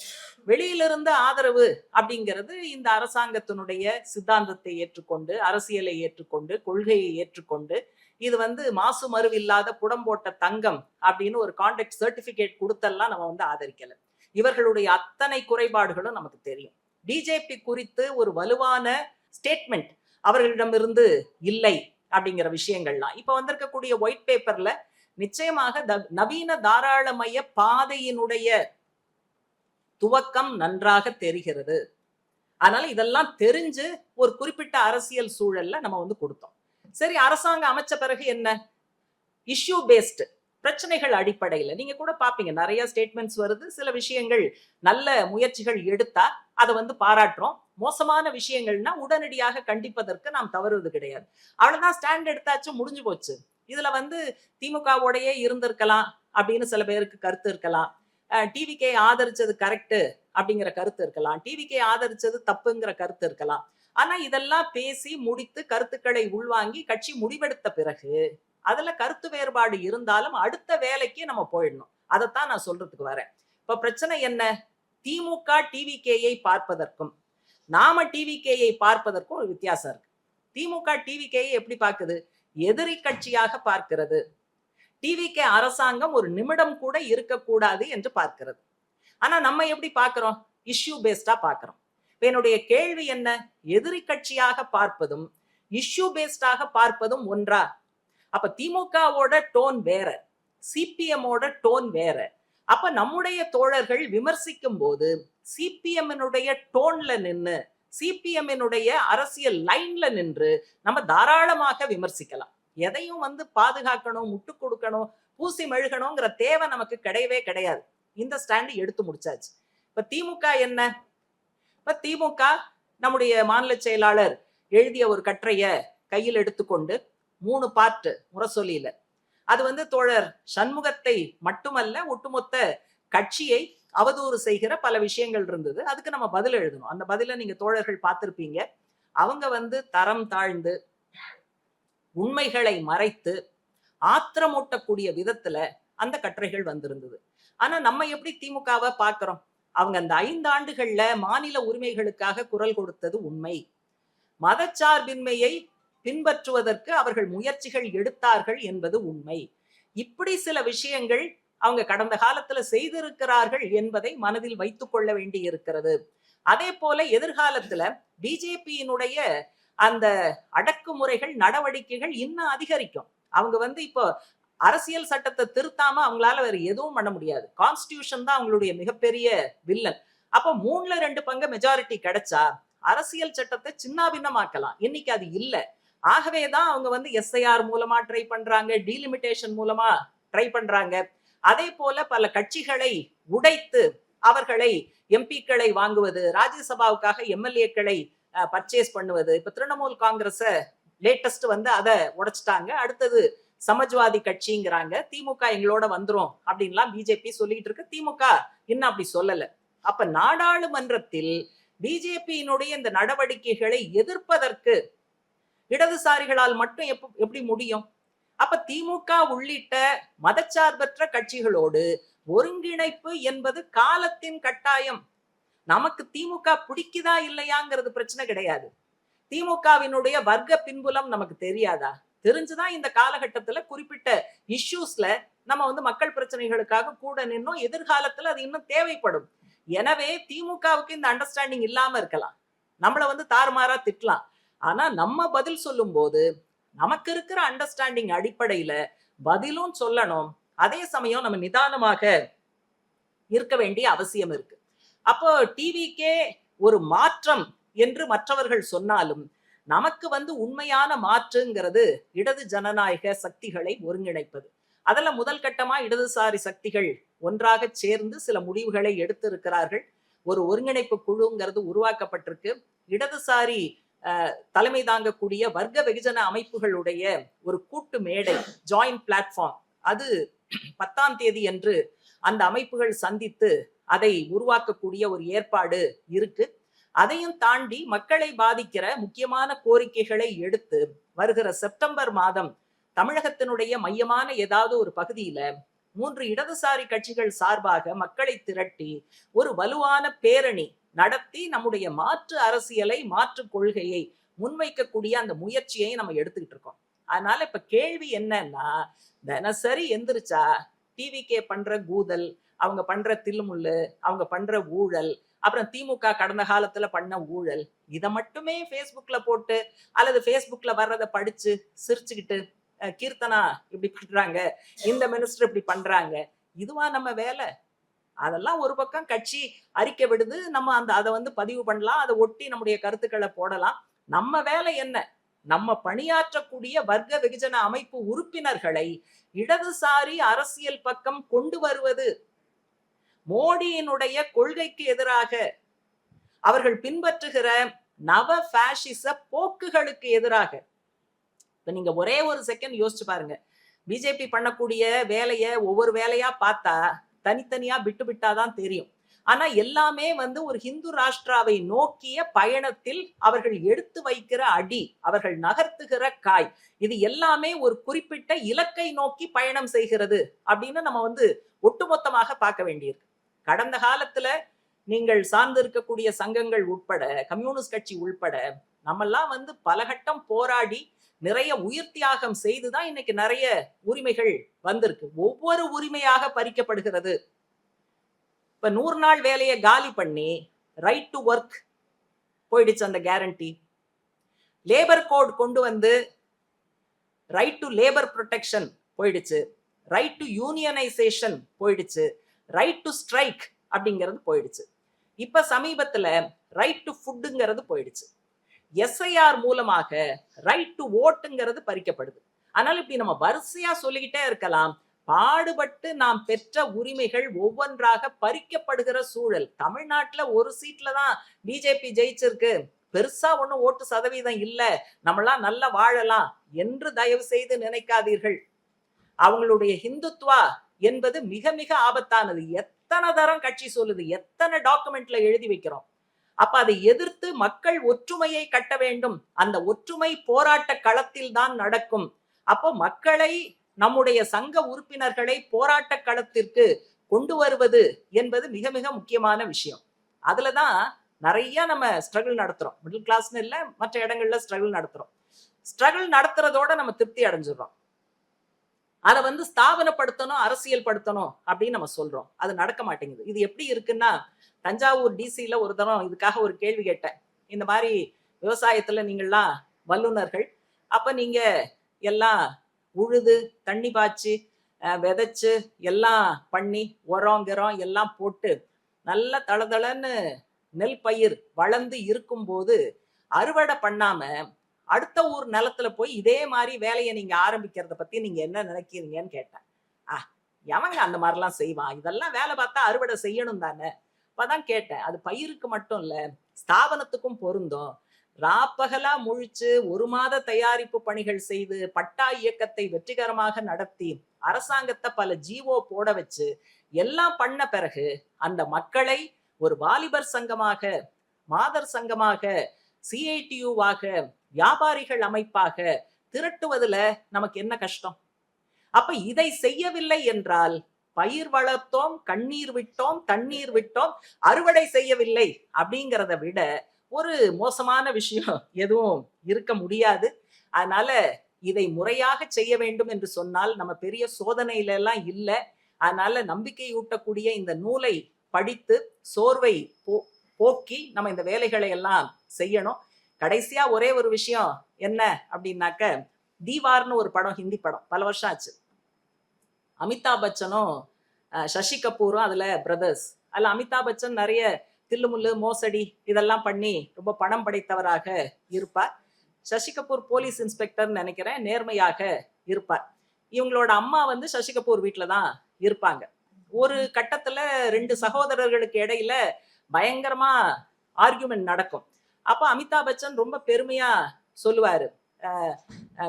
வெளியிலிருந்து ஆதரவு அப்படிங்கிறது இந்த அரசாங்கத்தினுடைய சித்தாந்தத்தை ஏற்றுக்கொண்டு, அரசியலை ஏற்றுக்கொண்டு, கொள்கையை ஏற்றுக்கொண்டு, இது வந்து மாசு மறுவில்லாத புடம்போட்ட தங்கம் அப்படின்னு ஒரு கான்ட்ராக்ட் சர்டிபிகேட் கொடுத்தெல்லாம் நம்ம வந்து ஆதரிக்கல. இவர்களுடைய அத்தனை குறைபாடுகளும் நமக்கு தெரியும். பிஜேபி குறித்து ஒரு வலுவான ஸ்டேட்மெண்ட் அவர்களிடமிருந்து இல்லை அப்படிங்கிற விஷயங்கள்லாம் இப்ப வந்திருக்கக்கூடிய ஒயிட் பேப்பர்ல நிச்சயமாக நவீன தாராளமய பாதையினுடைய துவக்கம் நன்றாக தெரிகிறது. அதனால இதெல்லாம் தெரிஞ்சு ஒரு குறிப்பிட்ட அரசியல் சூழல்ல நம்ம வந்து கொடுத்தோம். சரி, அரசாங்கம் அமைச்ச பிறகு என்ன? இஷ்யூ பேஸ்டு, பிரச்சனைகள் அடிப்படையில நீங்க கூட பாப்பீங்க, நிறைய ஸ்டேட்மெண்ட்ஸ் வருது. சில விஷயங்கள் நல்ல முயற்சிகள் எடுத்தா அதை வந்து பாராட்டுறோம். மோசமான விஷயங்கள்னா உடனடியாக கண்டிப்பதற்கு நாம் தவறுவது கிடையாது. அவ்வளவுதான், ஸ்டாண்ட் எடுத்தாச்சு, முடிஞ்சு போச்சு. இதுல வந்து திமுகவோடையே இருந்திருக்கலாம் அப்படின்னு சில பேருக்கு கருத்து இருக்கலாம். டிவிகே ஆதரிச்சது கரெக்ட் அப்படிங்கிற கருத்து இருக்கலாம். டிவிகே ஆதரிச்சது தப்புங்கிற கருத்து இருக்கலாம். ஆனா இதெல்லாம் பேசி முடித்து கருத்துக்களை உள்வாங்கி கட்சி முடிவெடுத்த பிறகு அதுல கருத்து வேறுபாடு இருந்தாலும் அடுத்த வேலைக்கு நம்ம போயிடணும். அதைத்தான் நான் சொல்றதுக்கு வரேன். இப்ப பிரச்சனை என்ன? திமுக டிவிகேயை பார்ப்பதற்கும் நாம டிவிகேயை பார்ப்பதற்கும் ஒரு வித்தியாசம் இருக்கு. திமுக டிவிகேயை எப்படி பார்க்குது? எதிரி கட்சியாக பார்க்கிறது. டிவிகே அரசாங்கம் ஒரு நிமிடம் கூட இருக்கக்கூடாது என்று பார்க்கிறது. ஆனா நம்ம எப்படி பார்க்கிறோம்? இஷ்யூ பேஸ்டா பார்க்கிறோம். என்னுடைய கேள்வி என்ன? எதிரி கட்சியாக பார்ப்பதும் இஷ்யூ பேஸ்டாக பார்ப்பதும் ஒன்றா? அப்ப திமுகவோட டோன் வேற, சிபிஎம்மோட டோன் வேற, அப்ப நம்முடைய தோழர்கள் விமர்சிக்கும் போது சிபிஎம்னுடைய டோன்ல நின்று, சிபிஎம்னுடைய அரசியல் லைன்ல நின்று நம்ம தாராளமாக விமர்சிக்கலாம். எதையும் வந்து பாதுகாக்கணும், முட்டு கொடுக்கணும், பூசி மெழுகணுங்கிற தேவை நமக்கு கிடையவே கிடையாது. இந்த ஸ்டாண்ட் எடுத்து முடிச்சாச்சு. இப்ப திமுக என்ன? இப்ப திமுக நம்முடைய மாநில செயலாளர் எழுதிய ஒரு கட்டுரைய கையில் எடுத்துக்கொண்டு 3 பார்ட் முரசொலியில, அது வந்து தோழர் சண்முகத்தை மட்டுமல்ல ஒட்டுமொத்த கட்சியை அவதூறு செய்கிற பல விஷயங்கள் இருந்தது. அதுக்கு நம்ம பதில் எழுதணும். அந்த பதில நீங்க தோழர்கள் பார்த்திருப்பீங்க. அவங்க வந்து தரம் தாழ்ந்து உண்மைகளை மறைத்து ஆத்திரமூட்டக்கூடிய விதத்துல அந்த கட்டுரைகள் வந்திருந்தது. ஆனா நம்ம எப்படி திமுகவை பார்க்கிறோம்? அவங்க அந்த 5 ஆண்டுகள்ல மாநில உரிமைகளுக்காக குரல் கொடுத்தது உண்மை. மதச்சார்பின்மையை பின்பற்றுவதற்கு அவர்கள் முயற்சிகள் எடுத்தார்கள் என்பது உண்மை. இப்படி சில விஷயங்கள் அவங்க கடந்த காலத்துல செய்திருக்கிறார்கள் என்பதை மனதில் வைத்துக் கொள்ள வேண்டி இருக்கிறது. அதே போல எதிர்காலத்துல பிஜேபியினுடைய அந்த அடக்குமுறைகள் நடவடிக்கைகள் இன்னும் அதிகரிக்கும். அவங்க வந்து இப்போ அரசியல் சட்டத்தை திருத்தாம அவங்களால வேற எதுவும் பண்ண முடியாது. கான்ஸ்டிடியூஷன் தான் அவங்களுடைய மிகப்பெரிய வில்லன். அப்ப 3ல 2 பங்கு மெஜாரிட்டி கிடைச்சா அரசியல் சட்டத்தை சின்னாபின்னமாக்கலாம். இன்னைக்கு அது இல்ல. ஆகவேதான் அவங்க வந்து எஸ்ஐஆர் மூலமா ட்ரை பண்றாங்க, டீலிமிட்டேஷன் மூலமா ட்ரை பண்றாங்க. அதே போல பல கட்சிகளை உடைத்து அவர்களை எம்பிக்களை வாங்குவது, ராஜ்யசபாவுக்காக எம்எல்ஏக்களை பர்ச்சேஸ் பண்ணுவது. இப்ப திரிணாமுல் காங்கிரஸ் லேட்டஸ்ட் வந்து அதை உடைச்சிட்டாங்க. அடுத்தது சமாஜ்வாதி கட்சிங்கிறாங்க. திமுக எங்களோட வந்துரும் அப்படின்லாம் பிஜேபி சொல்லிட்டு இருக்கு. திமுக இன்னும் அப்படி சொல்லல. அப்ப நாடாளுமன்றத்தில் பிஜேபியினுடைய இந்த நடவடிக்கைகளை எதிர்ப்பதற்கு இடதுசாரிகளால் மட்டும் எப்படி முடியும்? அப்ப திமுக உள்ளிட்ட மதச்சார்பற்ற கட்சிகளோடு ஒருங்கிணைப்பு என்பது காலத்தின் கட்டாயம். நமக்கு திமுக பிடிக்குதா இல்லையாங்கிறது பிரச்சனை கிடையாது. திமுகவினுடைய வர்க்க பின்புலம் நமக்கு தெரியாதா? தெரிஞ்சுதான் இந்த காலகட்டத்துல குறிப்பிட்ட இஷ்யூஸ்ல நம்ம வந்து மக்கள் பிரச்சனைகளுக்காக கூட நின்னோம். எதிர்காலத்துல அது இன்னும் தேவைப்படும். எனவே திமுகவுக்கு இந்த அண்டர்ஸ்டாண்டிங் இல்லாம இருக்கலாம், நம்மள வந்து தாறுமாறா திட்டலாம். ஆனா நம்ம பதில் சொல்லும் போது நமக்கு இருக்கிற அண்டர்ஸ்டாண்டிங் அடிப்படையில பதிலும் சொல்லணும். அதே சமயம் நம்ம நிதானமாக இருக்க வேண்டிய அவசியம் இருக்கு. அப்போ டிவிக்கே ஒரு மாற்றம் என்று மற்றவர்கள் சொன்னாலும் நமக்கு வந்து உண்மையான மாற்றுங்கிறது இடது ஜனநாயக சக்திகளை ஒருங்கிணைப்பது. அதுல முதல் கட்டமா இடதுசாரி சக்திகள் ஒன்றாக சேர்ந்து சில முடிவுகளை எடுத்திருக்கிறார்கள். ஒரு ஒருங்கிணைப்பு குழுங்கிறது உருவாக்கப்பட்டிருக்கு. இடதுசாரி தலைமை தாங்கக்கூடிய வர்க்க வெகுஜன அமைப்புகளுடைய ஒரு கூட்டு மேடை, ஜாயிண்ட் பிளாட்ஃபார்ம், அது 10ஆம் தேதி என்று அந்த அமைப்புகள் சந்தித்து அதை உருவாக்கக்கூடிய ஒரு ஏற்பாடு இருக்கு. அதையும் தாண்டி மக்களை பாதிக்கிற முக்கியமான கோரிக்கைகளை எடுத்து வருகிற செப்டம்பர் மாதம் தமிழகத்தினுடைய மையமான ஏதாவது ஒரு பகுதியில 3 இடதுசாரி கட்சிகள் சார்பாக மக்களை திரட்டி ஒரு வலுவான பேரணி நடத்தி நம்முடைய மாற்று அரசியலை, மாற்று கொள்கையை முன்வைக்கக்கூடிய அந்த முயற்சியை நம்ம எடுத்துக்கிட்டு இருக்கோம். அதனால இப்ப கேள்வி என்னன்னா, தினசரி எந்திரிச்சா டிவிகே பண்ற கூதல், அவங்க பண்ற தில்லுமுள்ளு, அவங்க பண்ற ஊழல், அப்புறம் திமுக கடந்த காலத்துல பண்ண ஊழல், இதை மட்டுமே ஃபேஸ்புக்ல போட்டு அல்லது ஃபேஸ்புக்ல வர்றதை படிச்சு சிரிச்சுக்கிட்டு, கீர்த்தனா இப்படி பண்றாங்க, இந்த மினிஸ்டர் இப்படி பண்றாங்க, இதுவா நம்ம வேலை? அதெல்லாம் ஒரு பக்கம் கட்சி அறிக்கை விடுது, நம்ம அதை வந்து பதிவு பண்ணலாம், அதை ஒட்டி நம்முடைய கருத்துக்களை போடலாம். நம்ம வேலை என்ன? நம்ம பணியாற்றக்கூடிய வர்க்க வெகுஜன அமைப்பு உறுப்பினர்களை இடதுசாரி அரசியல் பக்கம் கொண்டு வருவது, மோடியினுடைய கொள்கைக்கு எதிராக, அவர்கள் பின்பற்றுகிற நவ பாசிச போக்குகளுக்கு எதிராக. இப்ப நீங்க ஒரே ஒரு செகண்ட் யோசிச்சு பாருங்க. பிஜேபி பண்ணக்கூடிய வேலையை ஒவ்வொரு வேலையா பார்த்தா தனித்தனியா விட்டு விட்டாதான் தெரியும். ஆனா எல்லாமே வந்து ஒரு ஹிந்து ராஷ்டிராவை நோக்கிய பயணத்தில் அவர்கள் எடுத்து வைக்கிற அடி, அவர்கள் நகர்த்துகிற காய், இது எல்லாமே ஒரு குறிப்பிட்ட இலக்கை நோக்கி பயணம் செய்கிறது அப்படின்னு நம்ம வந்து ஒட்டுமொத்தமாக பார்க்க வேண்டியிருக்கு. கடந்த காலத்துல நீங்கள் சார்ந்து இருக்கக்கூடிய சங்கங்கள் உட்பட, கம்யூனிஸ்ட் கட்சி உள்பட, நம்மெல்லாம் வந்து பலகட்டம் போராடி நிறைய உயிர் தியாகம் செய்துதான் இன்னைக்கு நிறைய உரிமைகள் வந்திருக்கு. ஒவ்வொரு உரிமையாக பறிக்கப்படுகிறது. இப்ப 100 நாள் வேலையை காலி பண்ணி ரைட் டு ஒர்க் போயிடுச்சு, அந்த கேரண்டி. லேபர் கோட் கொண்டு வந்து ரைட் டு லேபர் ப்ரொடெக்ஷன் போயிடுச்சு, ரைட் டு யூனியனைசேஷன் போயிடுச்சு, ரைட் டு ஸ்ட்ரைக் அப்படிங்கிறது போயிடுச்சு. இப்ப சமீபத்துல ரைட் டு ஃபுட்டுங்கிறது போயிடுச்சு. எஸ்ஐஆர் மூலமாக ரைட் டு ஓட்டுங்கிறது பறிக்கப்படுது. ஆனால் இப்படி நம்ம வரிசையா சொல்லிக்கிட்டே இருக்கலாம். பாடுபட்டு நாம் பெற்ற உரிமைகள் ஒவ்வொன்றாக பறிக்கப்படுகிற சூழல். தமிழ்நாட்டுல ஒரு சீட்ல தான் பிஜேபி ஜெயிச்சிருக்கு, பெருசா ஒண்ணும் ஓட்டு சதவீதம் இல்ல, நம்மளாம் நல்லா வாழலாம் என்று தயவு செய்து நினைக்காதீர்கள். அவங்களுடைய ஹிந்துத்வா என்பது மிக மிக ஆபத்தானது. எத்தனை தரம் கட்சி சொல்லுது, எத்தனை டாக்குமெண்ட்ல எழுதி வைக்கிறோம். அப்ப அதை எதிர்த்து மக்கள் ஒற்றுமையை கட்ட வேண்டும். அந்த ஒற்றுமை போராட்ட களத்தில் தான் நடக்கும். அப்போ மக்களை, நம்முடைய சங்க உறுப்பினர்களை போராட்ட களத்திற்கு கொண்டு வருவது என்பது மிக மிக முக்கியமான விஷயம். அதுலதான் நிறைய நம்ம ஸ்ட்ரகிள் நடத்துறோம். மிடில் கிளாஸ்னு இல்ல, மற்ற இடங்கள்ல ஸ்ட்ரகிள் நடத்துறோம். ஸ்ட்ரகிள் நடத்துறதோட நம்ம திருப்தி அடைஞ்சிடறோம். அதை ஸ்தாபனப்படுத்தணும், அரசியல் படுத்தணும் அப்படின்னு நம்ம சொல்றோம். அது நடக்க மாட்டேங்குது. இது எப்படி இருக்குன்னா, தஞ்சாவூர் டிசில ஒரு தரம் இதுக்காக ஒரு கேள்வி கேட்டேன். இந்த மாதிரி விவசாயத்துல நீங்கள்லாம் வல்லுநர்கள், அப்ப நீங்க எல்லாம் உழுது தண்ணி பாய்ச்சி விதைச்சு எல்லாம் பண்ணி உரம் கிரம் எல்லாம் போட்டு நல்ல தளதளன்னு நெல் பயிர் வளர்ந்து இருக்கும் போது அறுவடை பண்ணாம அடுத்த ஊர் நிலத்துல போய் இதே மாதிரி வேலையை நீங்க ஆரம்பிக்கிறத பத்தி நீங்க என்ன நினைக்கிறீங்கன்னு கேட்டேன். எவங்க அந்த மாதிரிலாம் செய்வான்? இதெல்லாம் வேலை பார்த்தா அறுவடை செய்யணும் தானே. அப்பதான் கேட்டேன், அது பயிருக்கு மட்டும் இல்ல, ஸ்தாபனத்துக்கும் பொருந்தும். ராப்பகலா முழிச்சு 1 மாத தயாரிப்பு பணிகள் செய்து பட்டா இயக்கத்தை வெற்றிகரமாக நடத்தி அரசாங்கத்தை பல ஜீவோ போட வச்சு எல்லாம் பண்ண பிறகு அந்த மக்களை ஒரு வாலிபர் சங்கமாக, மாதர் சங்கமாக, சிஐடியுவாக, வியாபாரிகள் அமைப்பாக திரட்டுவதுல நமக்கு என்ன கஷ்டம்? அப்ப இதை செய்யவில்லை என்றால் பயிர் வளர்த்தோம், கண்ணீர் விட்டோம், தண்ணீர் விட்டோம், அறுவடை செய்யவில்லை அப்படிங்கிறத விட ஒரு மோசமான விஷயம் எதுவும் இருக்க முடியாது. அதனால இதை முறையாக செய்ய வேண்டும் என்று சொன்னால் நம்ம பெரிய சோதனையில எல்லாம் இல்லை. அதனால நம்பிக்கை ஊட்டக்கூடிய இந்த நூலை படித்து சோர்வை போக்கி நம்ம இந்த வேலைகளை எல்லாம் செய்யணும். கடைசியா ஒரே ஒரு விஷயம் என்ன அப்படின்னாக்க, தீவார்னு ஒரு படம், ஹிந்தி படம், பல வருஷம் ஆச்சு. அமிதாப் பச்சனும் சசி கபூரும் அதுல பிரதர்ஸ். அதுல அமிதாப் பச்சன் நிறைய தில்லுமுல்லு மோசடி இதெல்லாம் பண்ணி ரொம்ப பணம் படைத்தவராக இருப்பார். சசி கபூர் போலீஸ் இன்ஸ்பெக்டர் நினைக்கிறேன், நேர்மையாக இருப்பார். இவங்களோட அம்மா சசி கபூர் வீட்டுல தான் இருப்பாங்க. ஒரு கட்டத்துல 2 சகோதரர்களுக்கு இடையில பயங்கரமா ஆர்கியூமெண்ட் நடக்கும். அப்ப அமிதாப் பச்சன் ரொம்ப பெருமையா சொல்லுவாரு,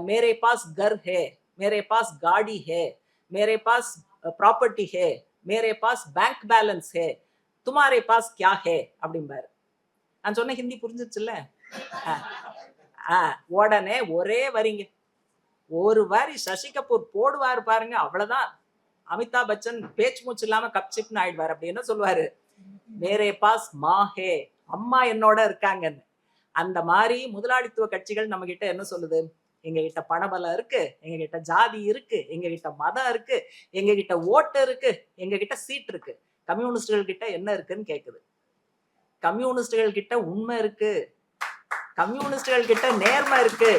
மேரே பாஸ் கர் ஹே, மேரே பாஸ் காடி ஹே, மேரே பாஸ் ப்ராப்பர்ட்டி ஹே, மேரே பாஸ் பேங்க் பேலன்ஸ் ஹே, துமாரே பாஸ் கியா ஹே அப்படிம்பாரு. நான் சொன்ன ஹிந்தி புரிஞ்சிச்சுல்ல? உடனே ஒரே வரிங்க, ஒரு வரி சசி கபூர் போடுவாரு பாருங்க, அவ்வளவுதான். அமிதாப் பச்சன் பேச்சு மூச்சு இல்லாம கப்சிப்னு ஆயிடுவார். அப்படி என்ன சொல்லுவாரு, மேரே பாஸ் மா ஹே, அம்மா என்னோட இருக்காங்கன்னு. அந்த மாதிரி முதலாளித்துவ கட்சிகள் நம்ம கிட்ட என்ன சொல்லுது, எங்க கிட்ட பணபலம் இருக்கு, எங்க கிட்ட ஜாதி இருக்கு, எங்க கிட்ட மதம் இருக்கு, எங்க கிட்ட ஓட்டு இருக்கு, எங்க கிட்ட சீட் இருக்கு. கம்யூனிஸ்டுகள் கிட்ட என்ன இருக்குன்னு கேக்குது. கம்யூனிஸ்டுகள் கிட்ட உண்மை இருக்கு, கம்யூனிஸ்டுகள் கிட்ட நேர்மை இருக்கு,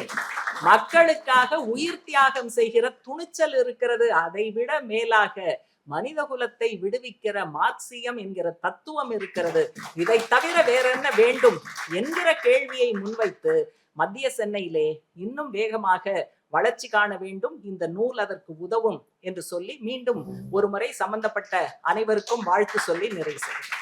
மக்களுக்காக உயிர் தியாகம் செய்கிற துணிச்சல் இருக்கிறது. அதை விட மேலாக மனித குலத்தை விடுவிக்கிற மார்க்சியம் என்கிற தத்துவம் இருக்கிறது. இதை தவிர வேற என்ன வேண்டும் என்கிற கேள்வியை முன்வைத்து மத்திய சென்னையிலே இன்னும் வேகமாக வளர்ச்சி காண வேண்டும். இந்த நூல் அதற்கு உதவும் என்று சொல்லி மீண்டும் ஒரு முறை சம்பந்தப்பட்ட அனைவருக்கும் வாழ்த்து சொல்லி நிறைவு செய்கிறேன்.